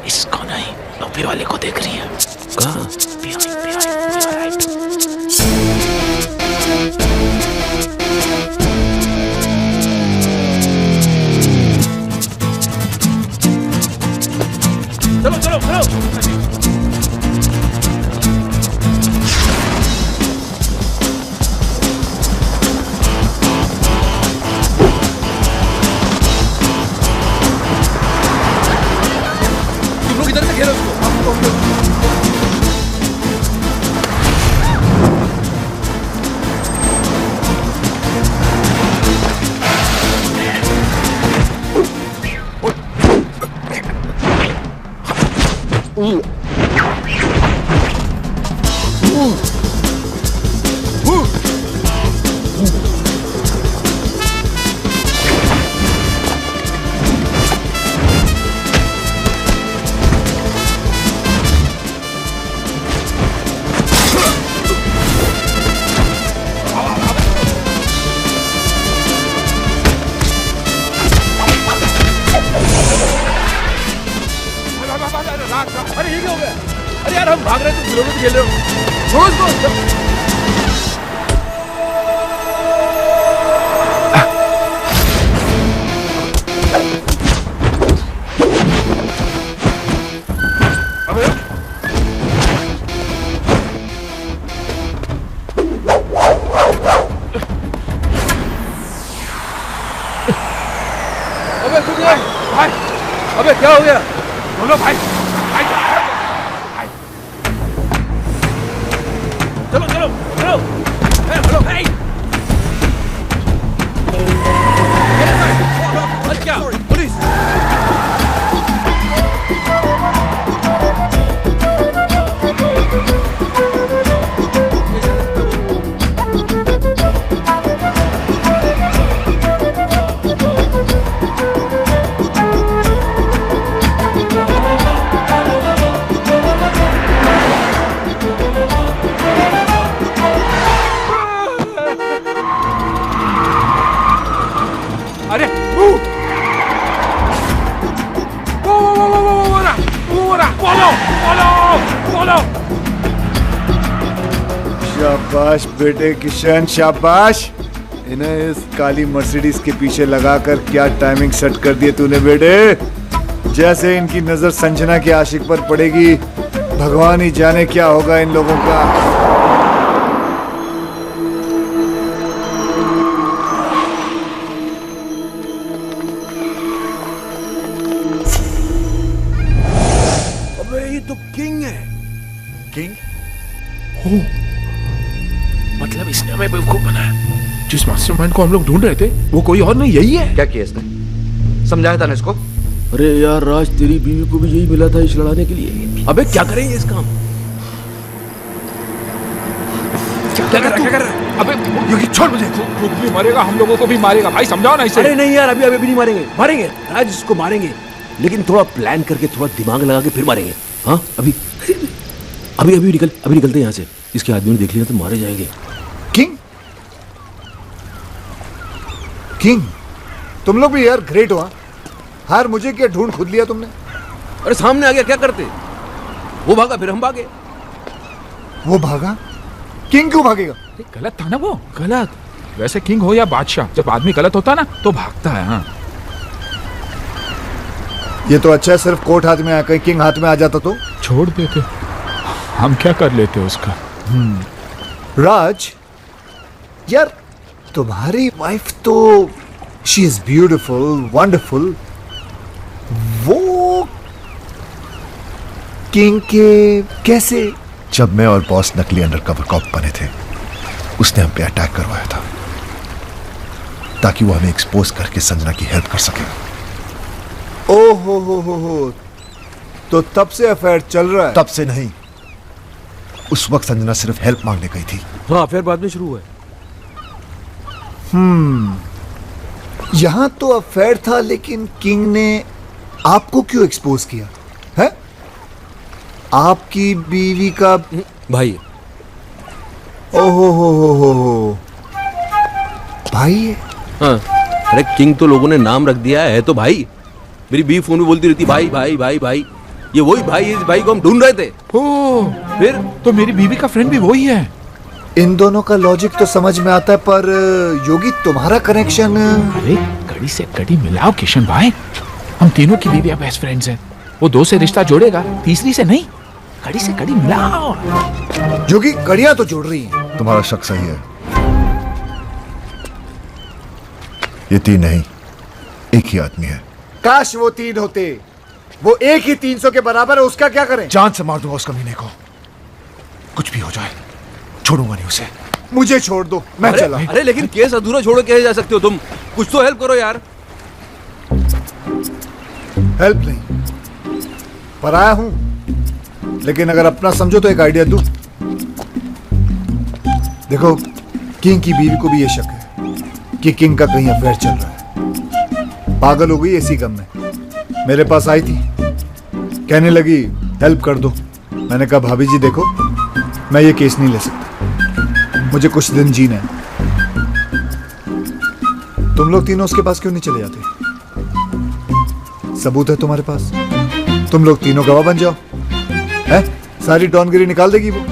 इसको नहीं, लोभी वाले को देख रही है। कहाँ? चलो चलो चलो। इधर से घेरो उसको। अरे ये क्या हो गया? अरे यार हम भाग रहे हैं, तुम खिलौने खेल रहे हो। छोड़ो इसको। राजू भाई, अबे क्या हो गया? बोलो भाई, चलो चलो चलो, हेलो भाई, क्या पुलिस? अरे बोलो। शाबाश बेटे किशन, शाबाश। इन्हें इस काली मर्सिडीज के पीछे लगाकर क्या टाइमिंग सेट कर दिए तूने बेटे। जैसे इनकी नजर संजना के आशिक पर पड़ेगी, भगवान ही जाने क्या होगा इन लोगों का। अबे ये तो किंग है। किंग? मतलब इसने हमें बेवकूफ बनाया। जिस मास्टरमाइंड को हम लोग ढूंढ रहे थे वो कोई और नहीं, यही है। क्या किया इसने? समझाया था ना इसको? अरे यार राज, तेरी बीवी को भी यही मिला था इस लड़ाने के लिए। अबे क्या करेंगे इस काम? क्या कर रहा है? अबे योगी छोड़ मुझे। खुद भी मरेगा, हम लोगों को भी मारेगा। भाई समझाओ ना इसे। अरे नहीं यार, अभी नहीं मारेंगे। राज इसको मारेंगे, लेकिन थोड़ा प्लान करके, थोड़ा दिमाग लगा के फिर मारेंगे। हाँ अभी निकलते यहाँ से। इसके आदमी ने देख लिया तो मारे जाएंगे। किंग? किंग तुम लोग भी यार ग्रेट हो। हार मुझे क्या ढूंढ खुद लिया तुमने? अरे सामने आ गया, क्या करते? वो भागा, फिर हम भागे। वो भागा? किंग क्यों भागेगा? गलत था ना वो। गलत वैसे किंग हो या बादशाह, जब आदमी गलत होता ना तो भागता है। हाँ ये तो अच्छा है, सिर्फ कोर्ट हाथ में आया, कहीं किंग हाथ में आ जाता तो छोड़ देते, हम क्या कर लेते उसका। राज यार, तुम्हारी वाइफ तो शी इज ब्यूटिफुल, वंडरफुल। वो किंग के कैसे? जब मैं और बॉस नकली अंडरकवर कॉप बने थे, उसने हम पे अटैक करवाया था ताकि वो हमें एक्सपोज करके संजना की हेल्प कर सके। ओ हो, तो तब से अफेयर चल रहा है? तब से नहीं, उस वक्त संजना सिर्फ हेल्प मांगने गई थी। हाँ फिर बाद में शुरू हुआ। यहां तो अफेयर था, लेकिन किंग ने आपको क्यों एक्सपोज किया है? आपकी बीवी का भाई। ओहो हो भाई है? हाँ, अरे किंग तो लोगों ने नाम रख दिया है तो भाई। मेरी बीवी फोन में बोलती रहती भाई भाई भाई भाई। ये वही भाई है, इस भाई को हम ढूंढ रहे थे। फिर तो मेरी बीवी का फ्रेंड भी वही है। इन दोनों का लॉजिक तो समझ में आता है, पर योगी तुम्हारा कनेक्शन। अरे कड़ी से कड़ी मिलाओ किशन भाई, हम तीनों की बीवियां बेस्ट फ्रेंड्स हैं। वो दो से रिश्ता जोड़ेगा, तीसरी से नहीं। कड़ी से कड़ी मिलाओ। योगी कड़ियां तो जोड़ रही हैं। तुम्हारा शक सही है, ये तीन नहीं, एक ही आदमी है। काश वो तीन होते। वो एक ही 300 के बराबर है, उसका क्या करें? जान से मार दूंगा उस कमीने को, कुछ भी हो जाए छोड़ूंगा नहीं उसे। मुझे छोड़ दो, मैं चला। अरे लेकिन केस अधूरा छोड़ के कैसे जा सकते हो तुम? कुछ तो हेल्प करो यार। हेल्प नहीं, पराया हूं, लेकिन अगर अपना समझो तो एक आइडिया दूं। देखो, किंग की बीवी को भी ये शक है कि किंग का कहीं अफेयर चल रहा है। पागल हो गई इसी गम में, मेरे पास आई थी, कहने लगी हेल्प कर दो। मैंने कहा भाभी जी देखो, मैं ये केस नहीं ले सकता, मुझे कुछ दिन जीना है। तुम लोग तीनों उसके पास क्यों नहीं चले जाते? सबूत है तुम्हारे पास, तुम लोग तीनों गवाह बन जाओ। है? सारी डॉनगिरी निकाल देगी वो।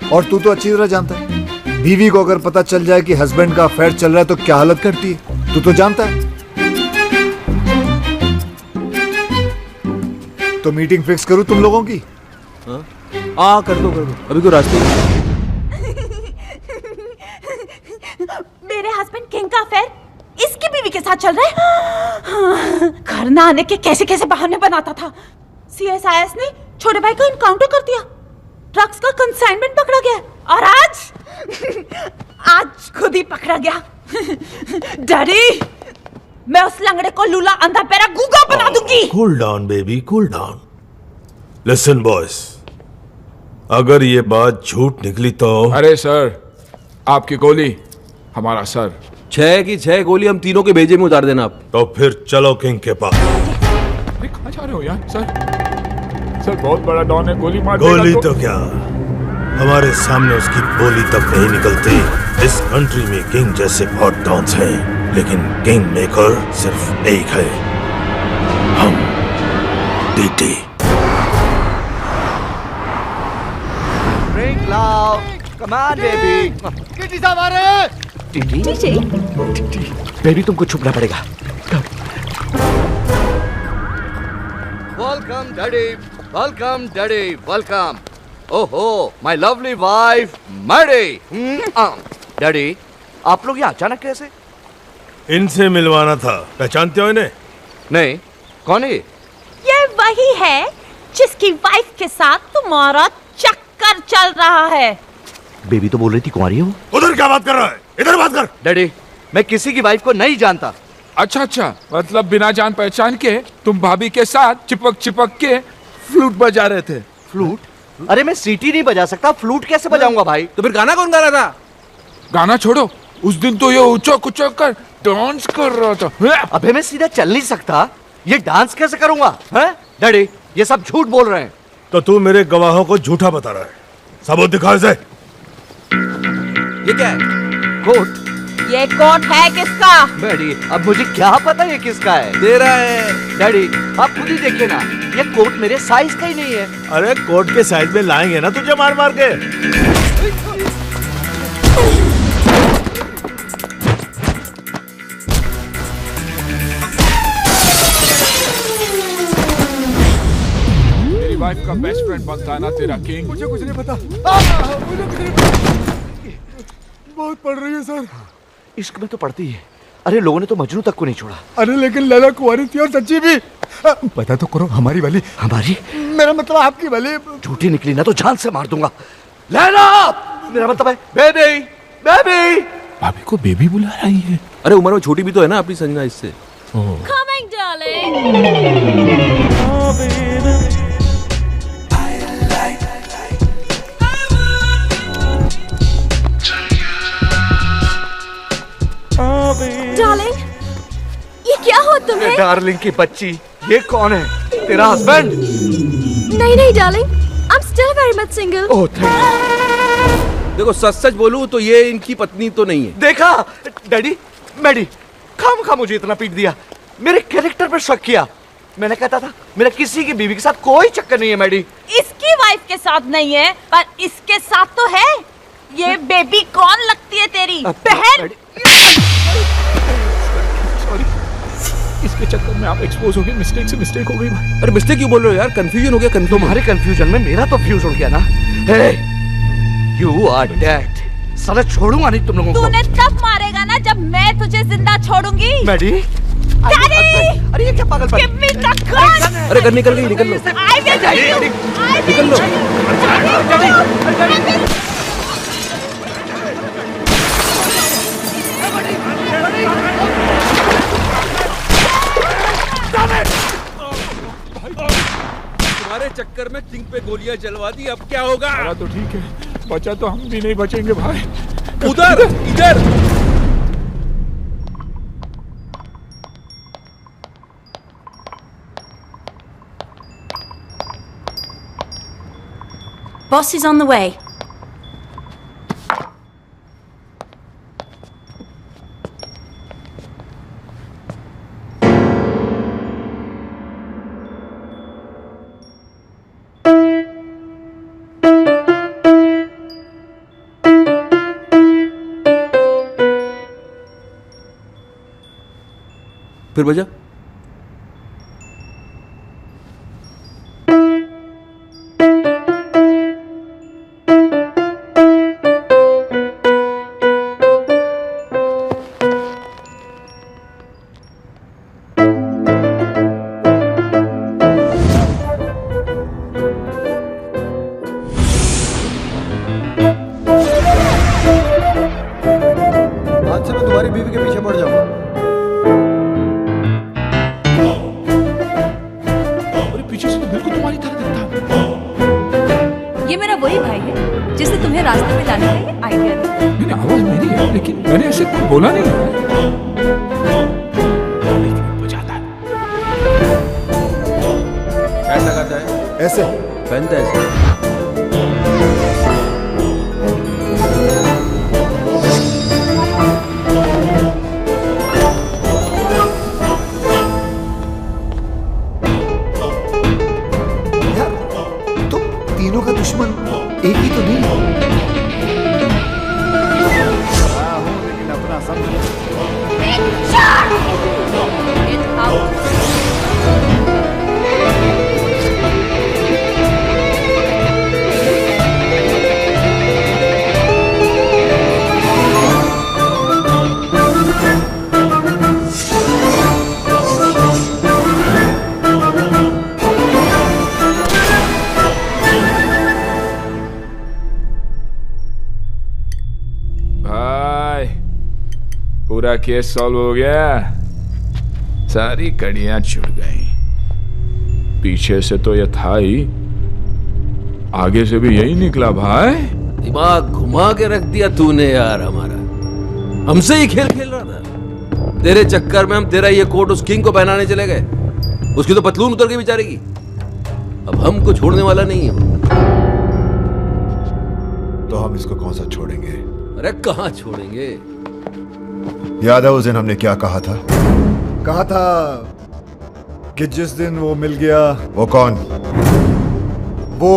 और तू तो अच्छी तरह जानता है, बीवी को अगर पता चल जाए कि हस्बैंड का अफेयर चल रहा है तो क्या हालत करती है, तू तो जानता है। तो मीटिंग फिक्स करूं तुम लोगों की? कर दो अभी तो रास्ते। मेरे हस्बैंड किंग का अफेयर इसकी बीवी के साथ चल रहा है। घर ना आने के कैसे कैसे बहाने बनाता था। सीएसआईएस ने छोटे भाई को इनकाउंटर कर दिया, ड्रग्स का कंसाइनमेंट पकड़ा गया और आज खुद ही पकड़ा गया। डैडी, मैं उस लंगड़े को लूला अंधा पैरा गूंगा बना दूंगी। Cool down baby, cool down. Listen boys, अगर ये बात झूठ निकली तो। अरे सर, आपकी गोली हमारा सर। 6 की 6 गोली हम तीनों के भेजे में उतार देना आप। तो फिर चलो किंग के पास। अरे कहाँ जा रहे हो यार सर बहुत बड़ा डॉन है, गोली मार गोली तो क्या, हमारे सामने उसकी बोली तक नहीं निकलती। इस कंट्री में किंग जैसे बहुत डॉन्स हैं, लेकिन किंग मेकर सिर्फ एक है, हम। टीटी। ड्रिंक लाओ, कम ऑन बेबी। टीटी साहब आ रहे हैं। टीटी बेबी, तुमको छुपना पड़ेगा। Welcome daddy, welcome daddy, welcome. ओहो, my lovely wife Maddy. Daddy, आप लोग यहाँ अचानक कैसे? इनसे मिलवाना था, पहचानते हो इन्हें? नहीं, कौन है ये वही है जिसकी वाइफ के साथ तुम्हारा चक्कर चल रहा है। बेबी तो बोल रही थी कुंवारी है वो। उधर क्या बात कर रहा है, इधर बात कर। डैडी, मैं किसी की वाइफ को नहीं जानता। अच्छा, मतलब बिना जान पहचान के तुम भाभी के साथ चिपक के फ्लूट बजा रहे थे। फ्लूट? अरे मैं सीटी नहीं बजा सकता, फ्लूट कैसे बजाऊंगा भाई? तो फिर गाना कौन गा रहा था? गाना छोड़ो, उस दिन तो ये उचक उचक कर डांस कर रहा था। अबे मैं सीधा चल नहीं सकता, ये डांस कैसे करूंगा? हैं? डैडी, ये सब झूठ बोल रहे हैं। तो तू मेरे गवाहों को झूठा बता रहा है, सबूत दिखा इसे। ये क्या है? कोट? ये कोट है किसका? डैडी, अब मुझे क्या पता ये किसका है? तेरा है। डैडी, आप खुद ही देखिए ना, ये कोट मेरे साइज का ही नहीं है। अरे कोट के साइज में लाएंगे ना तुझे मार मार के। मेरी वाइफ का बेस्ट फ्रेंड बनता है ना तेरा किंग। मुझे कुछ नहीं पता, मुझे कुछ नहीं पता। बहुत पड़ रही है सर। इश्क में तो पड़ती है। अरे लोगों ने तो मजनू तक को नहीं छोड़ा। अरे लेकिन लैला कुंवारी थी और सच्ची भी। पता तो करो, हमारी वाली। हमारी? मेरा मतलब आपकी वाली। झूठी निकली ना तो जान से मार दूंगा। लैला, मेरा मतलब है बेबी। बेबी, भाभी को बेबी बुला रही है। अरे उम्र में छोटी भी तो है ना अपनी संजना इससे। Coming, darling. डार्लिंग, ये क्या हुआ तुम्हें? डार्लिंग की बच्ची, ये कौन है? तेरा हस्बैंड? नहीं darling, I'm still very much single. Oh thank. देखो सच बोलूं तो ये इनकी पत्नी तो नहीं है। देखा डैडी, मैडी, खामखा मुझे इतना पीट दिया, मेरे कैरेक्टर पर शक किया। मैंने कहता था मेरा किसी की बीवी के साथ कोई चक्कर नहीं है मैडी। इसकी वाइफ के साथ नहीं है, पर इसके साथ तो है। ये बेबी कौन लगती है तेरी बहन? इसके चक्कर में आप एक्सपोज हो गए, मिस्टेक हो गई भाई। अरे मिस्टेक क्यों बोल रहे हो यार? कंफ्यूजन हो गया। तुम्हारे कंफ्यूजन में मेरा तो फ्यूज उड़ गया ना। हे, यू आर डेड। साला छोड़ूंगा नहीं तुम लोगों को। तूने तब मारेगा ना जब मैं तुझे जिंदा छोड़ूंगी। मैडी, डैडी, अरे ये क्या पागलपन? Give me the gun. अरे गन निकल गई, निकल लो। I will kill you. निकल लो। तुम्हारे चक्कर में किंग पे गोलियां चलवा दी, अब क्या होगा? मेरा तो ठीक है, बचा तो हम भी नहीं बचेंगे भाई। उधर इधर। Boss is on the way. फिर बजा। वही भाई है जिसने तुम्हें रास्ते में लाने का ये आइडिया दिया। मैंने आवाज मेरी है, लेकिन मैंने ऐसे बोला नहीं है। बजाता है। कैसा गाता है? ऐसे पहनता है ऐसे। तीनों का दुश्मन एक ही तो नहीं है। लेकिन अपना समझ। पूरा केस सॉल्व हो गया, सारी कड़ियां छुट गई। पीछे से तो ये था ही, आगे से भी यही निकला भाई। दिमाग घुमा के रख दिया तूने यार हमारा। हमसे ही खेल खेल रहा था। तेरे चक्कर में हम तेरा ये कोट उस किंग को पहनाने चले गए। उसकी तो पतलून उतर गई बेचारे की। अब हमको छोड़ने वाला नहीं है वो। तो हम इसको कौन सा छोड़ेंगे? अरे कहाँ छोड़ेंगे? याद है उस दिन हमने क्या कहा था? कहा था कि जिस दिन वो मिल गया। वो कौन? वो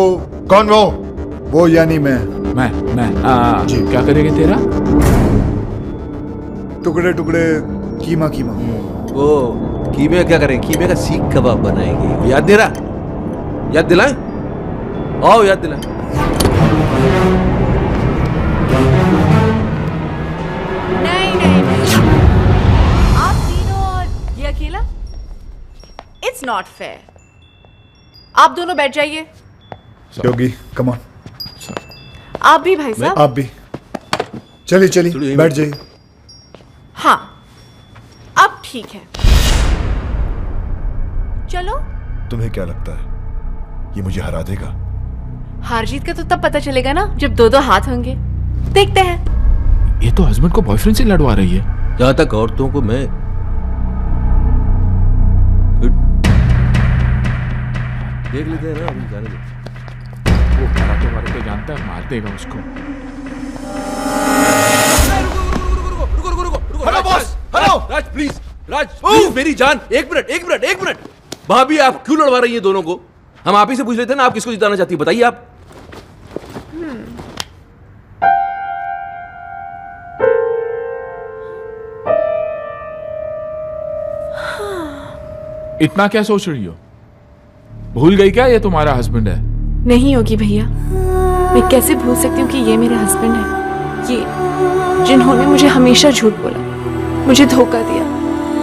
कौन? वो यानी मैं जी। क्या करेंगे तेरा? टुकड़े टुकड़े कीमा कीमा। वो कीमे क्या करें? कीमे का सीख कबाब बनाएंगे। याद दे रहा? याद दिलाएं? आओ याद दिलाएं। आप तीनों और ये अकेला? It's not fair. आप दोनों बैठ जाइए। योगी कम ऑन। आप भी भाई साहब। आप भी चलिए बैठ जाइए। हाँ अब ठीक है, चलो। तुम्हें क्या लगता है ये मुझे हरा देगा? हार जीत का तो तब पता चलेगा ना जब दो दो हाथ होंगे। देखते हैं। ये तो हस्बैंड को बॉयफ्रेंड से लड़वा रही है। जहां तक औरतों को मैं देख लेते हैं ना, अभी जाने दो। वो कराटे वाले तो जानता है, मार देगा उसको। रुको hello boss, hello Raj please, Raj please मेरी जान, एक मिनट। भाभी आप क्यों लड़वा रही हैं दोनों को? हम आप ही से पूछ लेते हैं ना, आप किसको जिताना चाहती है बताइए आप। इतना क्या सोच रही हो? भूल गई क्या ये तुम्हारा हस्बैंड है? नहीं होगी भैया, मैं कैसे भूल सकती हूँ कि ये मेरा हस्बैंड है। ये जिन्होंने मुझे हमेशा झूठ बोला, मुझे धोखा दिया,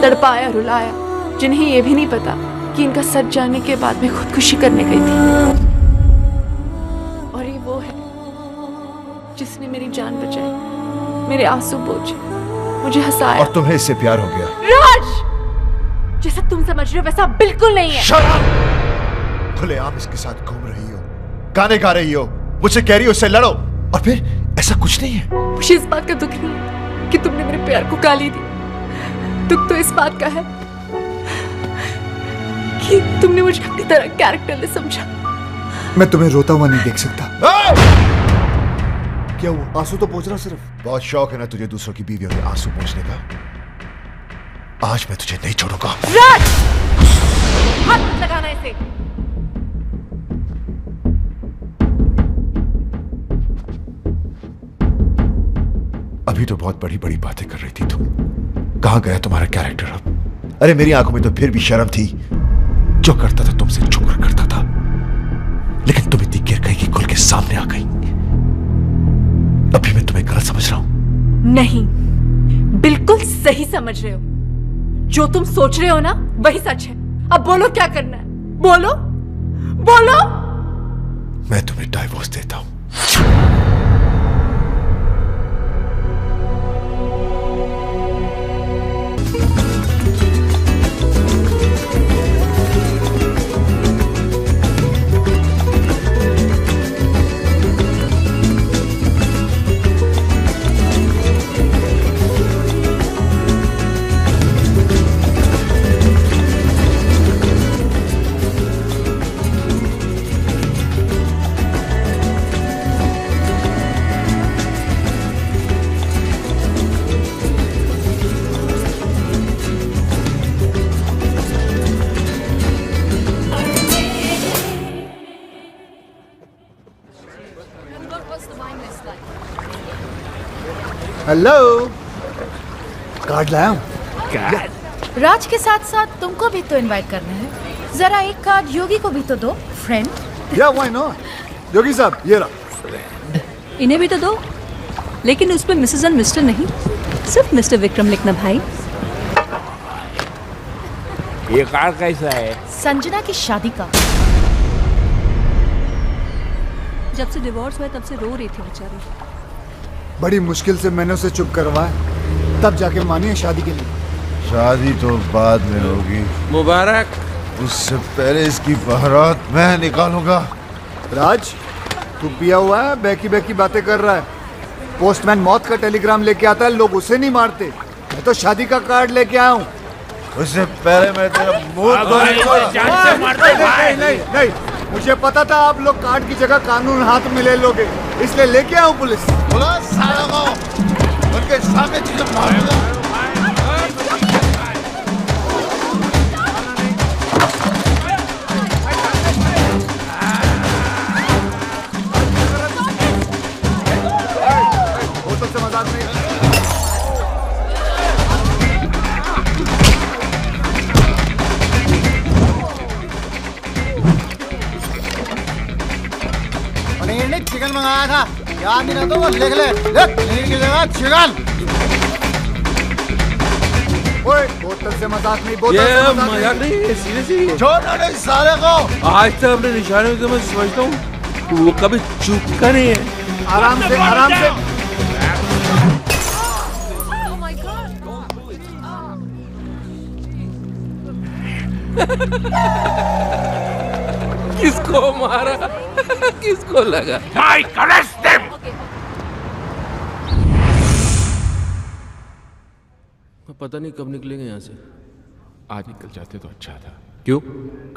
तड़पाया रुलाया, जिन्हें ये भी नहीं पता कि इनका सच जानने के बाद मैं खुदकुशी करने गई थी। और ये वो है जिसने मेरी जान बचाई, मेरे आंसू पोंछे, मुझे हंसाया। और तुम्हें इससे प्यार हो गया? राज, जैसा तुम समझ रहे हो वैसा बिल्कुल नहीं है। खुलेआम इसके साथ घूम रही हो, गाने गा रही हो, मुझसे कह रही हो इससे लड़ो, और फिर ऐसा कुछ नहीं है। मुझे इस बात का दुख नहीं है कि तुमने मेरे प्यार को गाली दी। दुख तो इस बात का है कि तुमने मुझे अपनी तरह कैरेक्टरलेस समझा। मैं तुम्हें रोता हुआ नहीं देख सकता। क्या वो आंसू तो पोंछ रहा सिर्फ। बहुत शौक है ना तुझे दूसरों की बीवियों के आंसू पोंछने का। आज मैं तुझे नहीं छोड़ूंगा। राज, हाथ मत लगाना इसे। अभी तो बहुत बड़ी बड़ी बातें कर रही थी तुम। कहां गया तुम्हारा कैरेक्टर अब? अरे मेरी आंखों में तो फिर भी शर्म थी। जो करता था तुमसे छुपकर करता था, लेकिन तुम इतनी गिर गई कि खुल के सामने आ गई। अभी मैं तुम्हें गलत समझ रहा हूं? नहीं, बिल्कुल सही समझ रहे हो। जो तुम सोच रहे हो ना वही सच है। अब बोलो क्या करना है, बोलो बोलो। मैं तुम्हें डाइवोर्स देता हूं। हेलो, कार्ड लाया हूँ। राज के साथ साथ तुमको भी तो इनवाइट करना है। जरा एक कार्ड योगी को भी तो दो, फ्रेंड। या व्हाई नॉट? योगी साहब, ये रहा। इन्हें भी तो दो, लेकिन उस पे मिसेस एंड मिस्टर नहीं, सिर्फ मिस्टर विक्रम लिखना भाई। ये कार्ड कैसा है? संजना की शादी का। जब से डिवोर्स हुआ तब से रो रही थी बेचारी। बड़ी मुश्किल से मैंने उसे चुप करवाया, तब जाके मानी है शादी के लिए। शादी तो बाद में होगी। मुबारक। उससे पहले इसकी बारात मैं निकालूंगा। राज, तू पिया हुआ है, बैकी बैकी बातें कर रहा है। पोस्टमैन मौत का टेलीग्राम लेके आता है, लोग उसे नहीं मारते। मैं तो शादी का कार्ड लेके आया हूँ। उससे पहले मैं तेरा मुंह नहीं, मुझे पता था आप लोग कार्ड की जगह कानून हाथ में ले लोगे, इसलिए लेके आऊं पुलिस। उनके सामने चीजें मारूंगा। होटल से मजाक नहीं। चिकन मंगाया था, याद नहीं रहता वो लिख ले। पनीर की जगह चिकन। ओए, बोतल से मजाक नहीं, बोतल से मजाक नहीं, सीरियसली। छोड़ना नहीं सारे को। आज तक अपने निशाने को मैं समझता हूँ, वो कभी चूका नहीं है। आराम से, आराम से। किसको मारा? किसको लगा? पता नहीं कब निकलेंगे यहाँ से। आज निकल जाते तो अच्छा था। क्यों?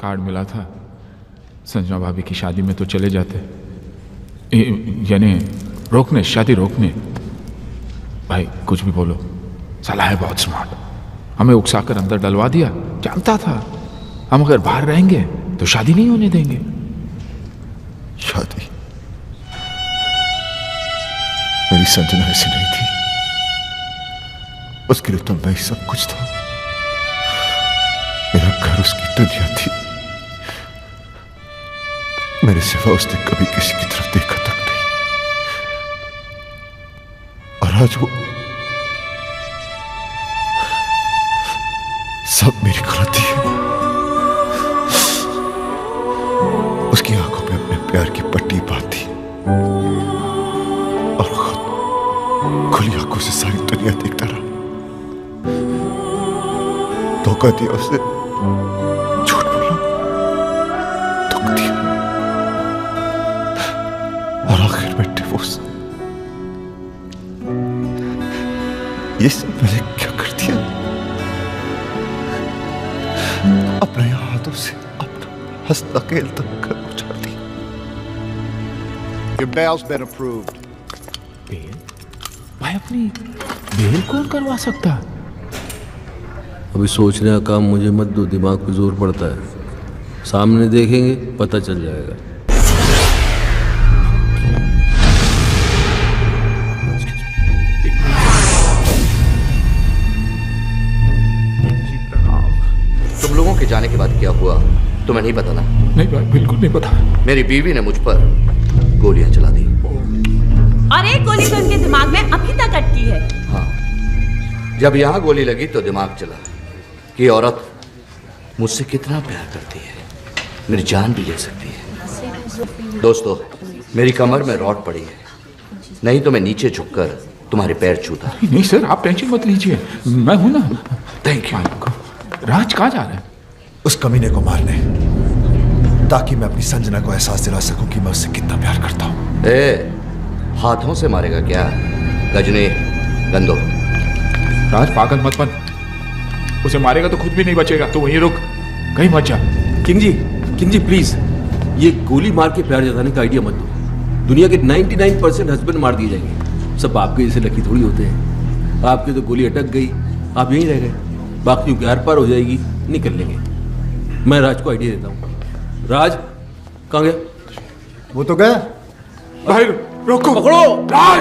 कार्ड मिला था, संजना भाभी की शादी में तो चले जाते, यानी रोकने, शादी रोकने। भाई कुछ भी बोलो, साला है बहुत स्मार्ट। हमें उकसाकर अंदर डलवा दिया, जानता था हम अगर बाहर रहेंगे तो शादी नहीं होने देंगे। शादी? मेरी संजना ऐसी नहीं थी, उसके लिए तो मैं ही सब कुछ था। मेरा घर उसकी दुनिया थी। मेरे सिवा उसने कभी किसी की तरफ देखा तक नहीं। और आज वो सब मेरी गलती है। उसकी आंखों में अपने प्यार की पट्टी बांधी और खुद खुली आंखों से सारी दुनिया देखता रहा। धोखा दिया उसे, झूठ बोला, दुख दिया, और आखिर में डिवोर्स। ये सब मैंने क्या कर दिया? अपने हाथों से अपना हंसता खेलता घर उजाड़ दिया। Your bail's been approved. Bail? भाई अपनी बेल कौन करवा सकता? अभी सोचने का काम मुझे मत दो, दिमाग पे जोर पड़ता है। सामने देखेंगे पता चल जाएगा। तुम लोगों के जाने के बाद क्या हुआ तुम्हें नहीं पता ना? नहीं भाई, बिल्कुल नहीं पता। मेरी बीवी ने मुझ पर गोलियां चला दी। और एक गोली तो उनके दिमाग में अभी तक अटकी है। हाँ, जब यहाँ गोली लगी तो दिमाग चला कि औरत मुझसे कितना प्यार करती है, मेरी जान भी ले सकती है। दोस्तों, मेरी कमर में रॉड पड़ी है, नहीं तो मैं नीचे झुककर तुम्हारे पैर छूता। नहीं सर, आप टेंशन मत लीजिए, मैं हूं ना। Thank you. राज कहाँ जा रहा है? उस कमीने को मारने, ताकि मैं अपनी संजना को एहसास दिला सकूं कि मैं उससे कितना प्यार करता हूं। हाथों से मारेगा क्या? गजनी, गंदो। राज पागल मत बन, उसे मारेगा तो खुद भी नहीं बचेगा, तो वहीं रुक, कहीं मत जा। किंग जी प्लीज, ये गोली मार के प्यार जताने का आइडिया मत दो। दुनिया के 99% हस्बैंड मार दिए जाएंगे, सब आपके जैसे लकी थोड़ी होते हैं। आपके तो गोली अटक गई, आप यहीं रह गए, बाकी की आर पार हो जाएगी, निकल लेंगे। मैं राज को आइडिया देता हूँ। राज कहाँ गया? वो तो गया। भाई रोको, पकड़ो राज।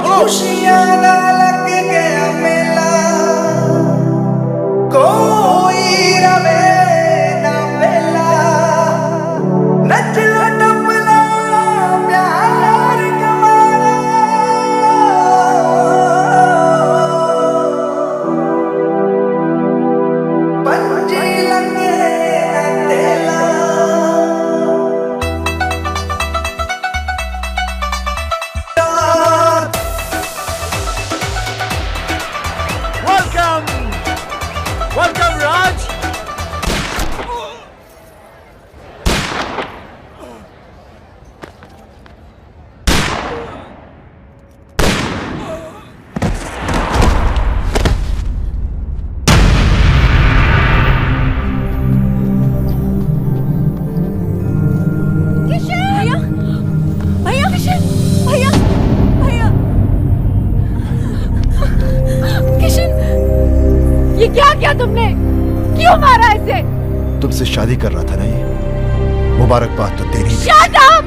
तुमसे शादी कर रहा था ना ये, मुबारकबाद तो तेरी। Shut up!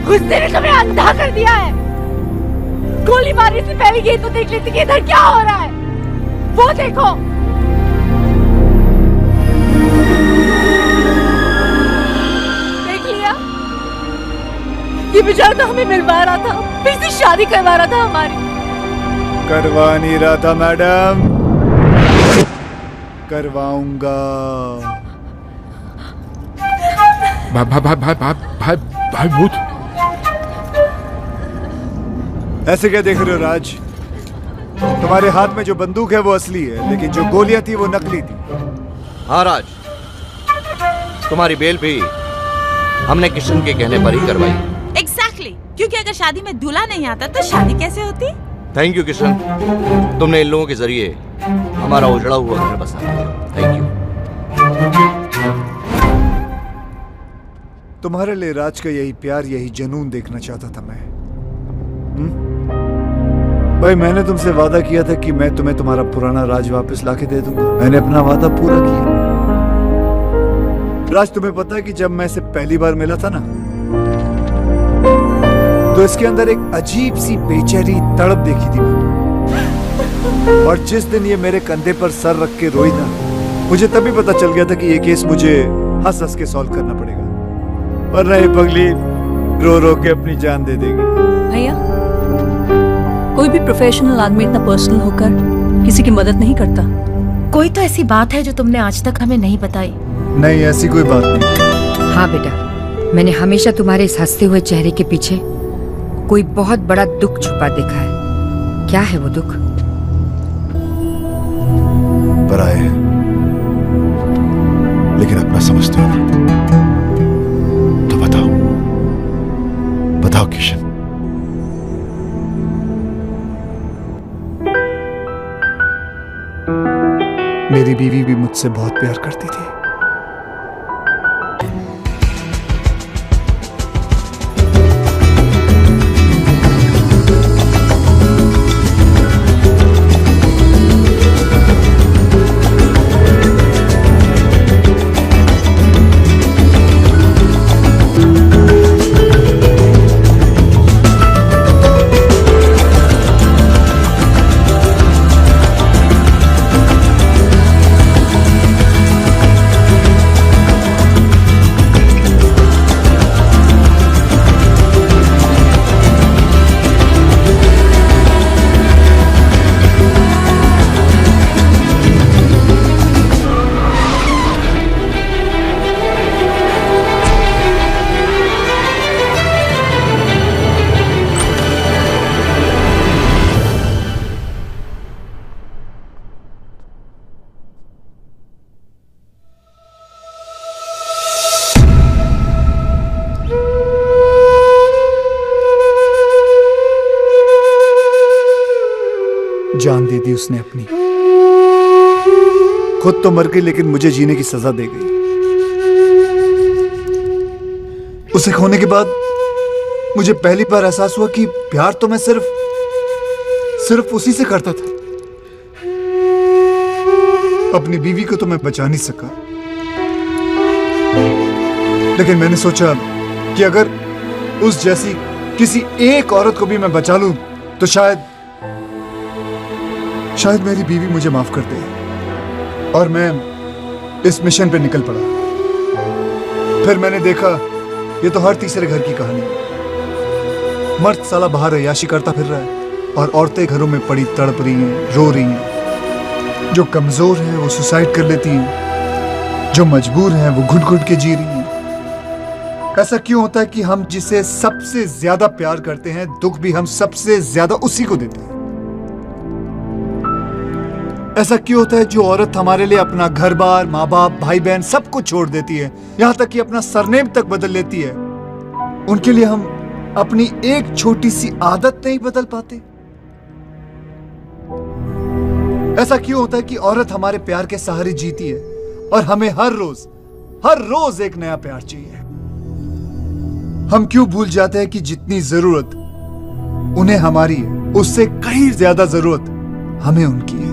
गुस्से ने तुम्हें अंधा कर दिया है। गोली मारने से पहले ये तो देख लेती कि इधर क्या हो रहा है। वो देखो। देख लिया? ये बेचारा तो हमें मिलवा रहा था, फिर से शादी करवा रहा था हमारी। करवा नहीं रहा था मैडम, करवाऊंगा। भाई भूत। ऐसे क्या देख रहे हो राज? तुम्हारे हाथ में जो बंदूक है वो असली है, लेकिन जो गोलियां थी वो नकली थी। हाँ राज, तुम्हारी बेल भी हमने किशन के कहने पर ही करवाई। Exactly, क्योंकि अगर शादी में दूल्हा नहीं आता तो शादी कैसे होती? थैंक यू किशन, तुमने इन लोगों के जरिए हमारा उजड़ा हुआ घर बसा दिया। Thank you. तुम्हारे लिए राज का यही प्यार, यही जुनून देखना चाहता था मैं। भाई मैंने तुमसे वादा किया था कि मैं तुम्हें तुम्हारा पुराना राज वापस लाके दे दूंगा। मैंने अपना वादा पूरा किया। राज तुम्हें पता है कि जब मैं इसे पहली बार मिला था ना, तो इसके अंदर एक अजीब सी बेचैनी तड़प देखी थी मैंने। और जिस दिन ये मेरे कंधे पर सर रख के रोई ना, मुझे तभी पता चल गया था कि ये केस मुझे हंस हंस के सॉल्व करना पड़ेगा, वरना ये पगली रो रो के अपनी जान दे देगी। भैया, कोई भी प्रोफेशनल आदमी इतना पर्सनल होकर किसी की मदद नहीं करता। कोई तो ऐसी बात है जो तुमने आज तक हमें नहीं बताई। नहीं, ऐसी कोई बात नहीं। हाँ बेटा, मैंने हमेशा तुम्हारे इस हंसते हुए चेहरे के पीछे कोई बहुत बड़ा दुख छुपा देखा है। क्या है वो दुख? पराये है, लेकिन अपना समझते हो। तो बताओ किशन। मेरी बीवी भी मुझसे बहुत प्यार करती थी। जान दे दी उसने अपनी, खुद तो मर गई लेकिन मुझे जीने की सजा दे गई। उसे खोने के बाद मुझे पहली बार एहसास हुआ कि प्यार तो मैं सिर्फ उसी से करता था। अपनी बीवी को तो मैं बचा नहीं सका, लेकिन मैंने सोचा कि अगर उस जैसी किसी एक औरत को भी मैं बचा लूं तो शायद मेरी बीवी मुझे माफ कर दे। और मैं इस मिशन पे निकल पड़ा। फिर मैंने देखा ये तो हर तीसरे घर की कहानी है। मर्द साला बाहर अय्याशी करता फिर रहा है और औरतें घरों में पड़ी तड़प रही हैं, रो रही हैं। जो कमजोर हैं वो सुसाइड कर लेती हैं, जो मजबूर हैं वो घुट घुट के जी रही हैं। ऐसा क्यों होता है कि हम जिसे सबसे ज्यादा प्यार करते हैं, दुख भी हम सबसे ज्यादा उसी को देते हैं? ऐसा क्यों होता है जो औरत हमारे लिए अपना घर बार, माँ बाप, भाई बहन सब कुछ छोड़ देती है, यहां तक कि अपना सरनेम तक बदल लेती है, उनके लिए हम अपनी एक छोटी सी आदत नहीं बदल पाते? ऐसा क्यों होता है कि औरत हमारे प्यार के सहारे जीती है और हमें हर रोज एक नया प्यार चाहिए? हम क्यों भूल जाते हैं कि जितनी जरूरत उन्हें हमारी है, उससे कहीं ज्यादा जरूरत हमें उनकी है?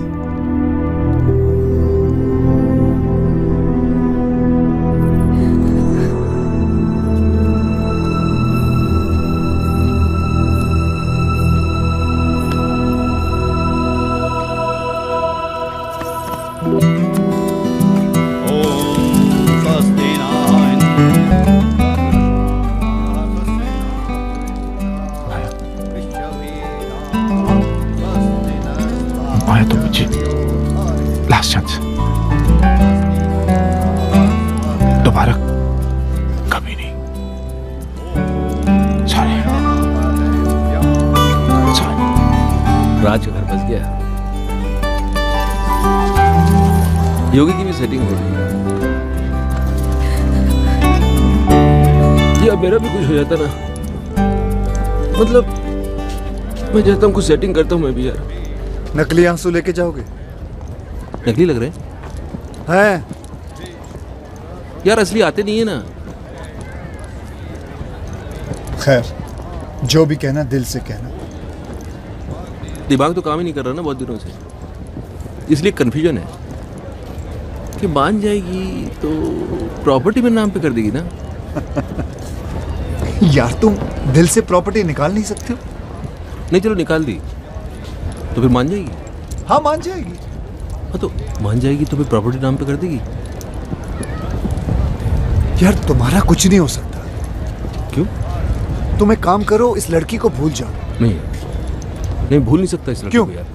आया तो मुझे लास्ट चांस, दोबारा कभी नहीं। सॉरी। राज का घर बस गया। योगी की भी सेटिंग हो रही है। या मेरा भी कुछ हो जाता ना, मतलब मैं चाहता हूँ कुछ सेटिंग करता हूँ मैं भी यार। नकली आंसू लेके जाओगे? नकली लग रहे हैं यार, असली आते नहीं है ना। खैर, जो भी कहना दिल से कहना। दिमाग तो काम ही नहीं कर रहा ना बहुत दिनों से, इसलिए कंफ्यूजन है कि मान जाएगी तो प्रॉपर्टी मेरे नाम पे कर देगी ना। यार तुम दिल से प्रॉपर्टी निकाल नहीं सकते हो? नहीं चलो निकाल दी तो फिर मान जाएगी। हाँ मान जाएगी। हाँ तो मान जाएगी तो फिर प्रॉपर्टी नाम पे कर देगी। यार तुम्हारा कुछ नहीं हो सकता। क्यों? तुम एक काम करो, इस लड़की को भूल जाओ। नहीं भूल नहीं सकता इस लड़की को यार।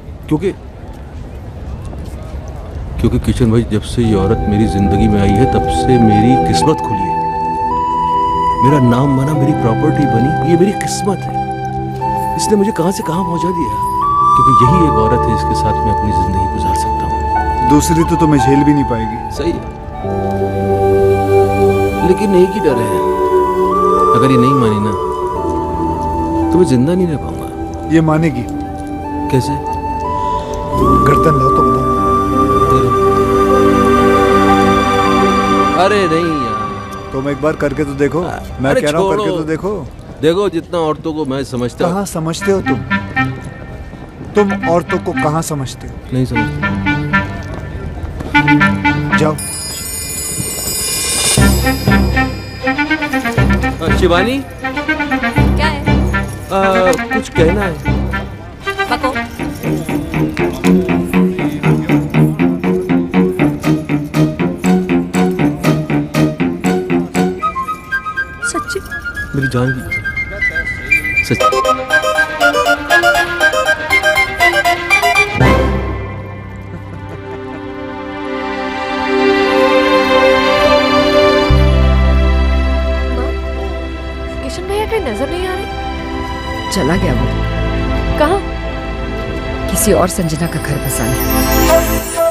क्योंकि किशन भाई, जब से ये औरत मेरी जिंदगी में आई है तब से मेरी किस्मत खुली है। मेरा नाम बना, मेरी प्रॉपर्टी बनी, ये मेरी किस्मत है। इसने मुझे कहां से कहां पहुंचा दिया, क्योंकि यही एक औरत है जिसके साथ मैं अपनी जिंदगी गुजार सकता हूँ। दूसरी तो तुम्हें झेल भी नहीं पाएगी। सही है, लेकिन एक ही डर है, अगर ये नहीं मानी ना तो मैं जिंदा नहीं रह पाऊंगा। ये मानेगी। कैसे? गर्दन लाओ तो बताओ। अरे नहीं यार, तुम एक बार करके तो देखो। मैं कह रहा हूँ करके तो देखो। देखो जितना औरतों को मैं समझता। कहाँ समझते हो तुम औरतों को कहाँ समझते हो? नहीं समझते। जाओ। शिवानी, क्या है? कुछ कहना है। पको। सच्ची मेरी जान की सच। किशन भैया कहीं नजर नहीं आ रहे? चला गया वो। कहाँ? किसी और संजना का घर बसाने।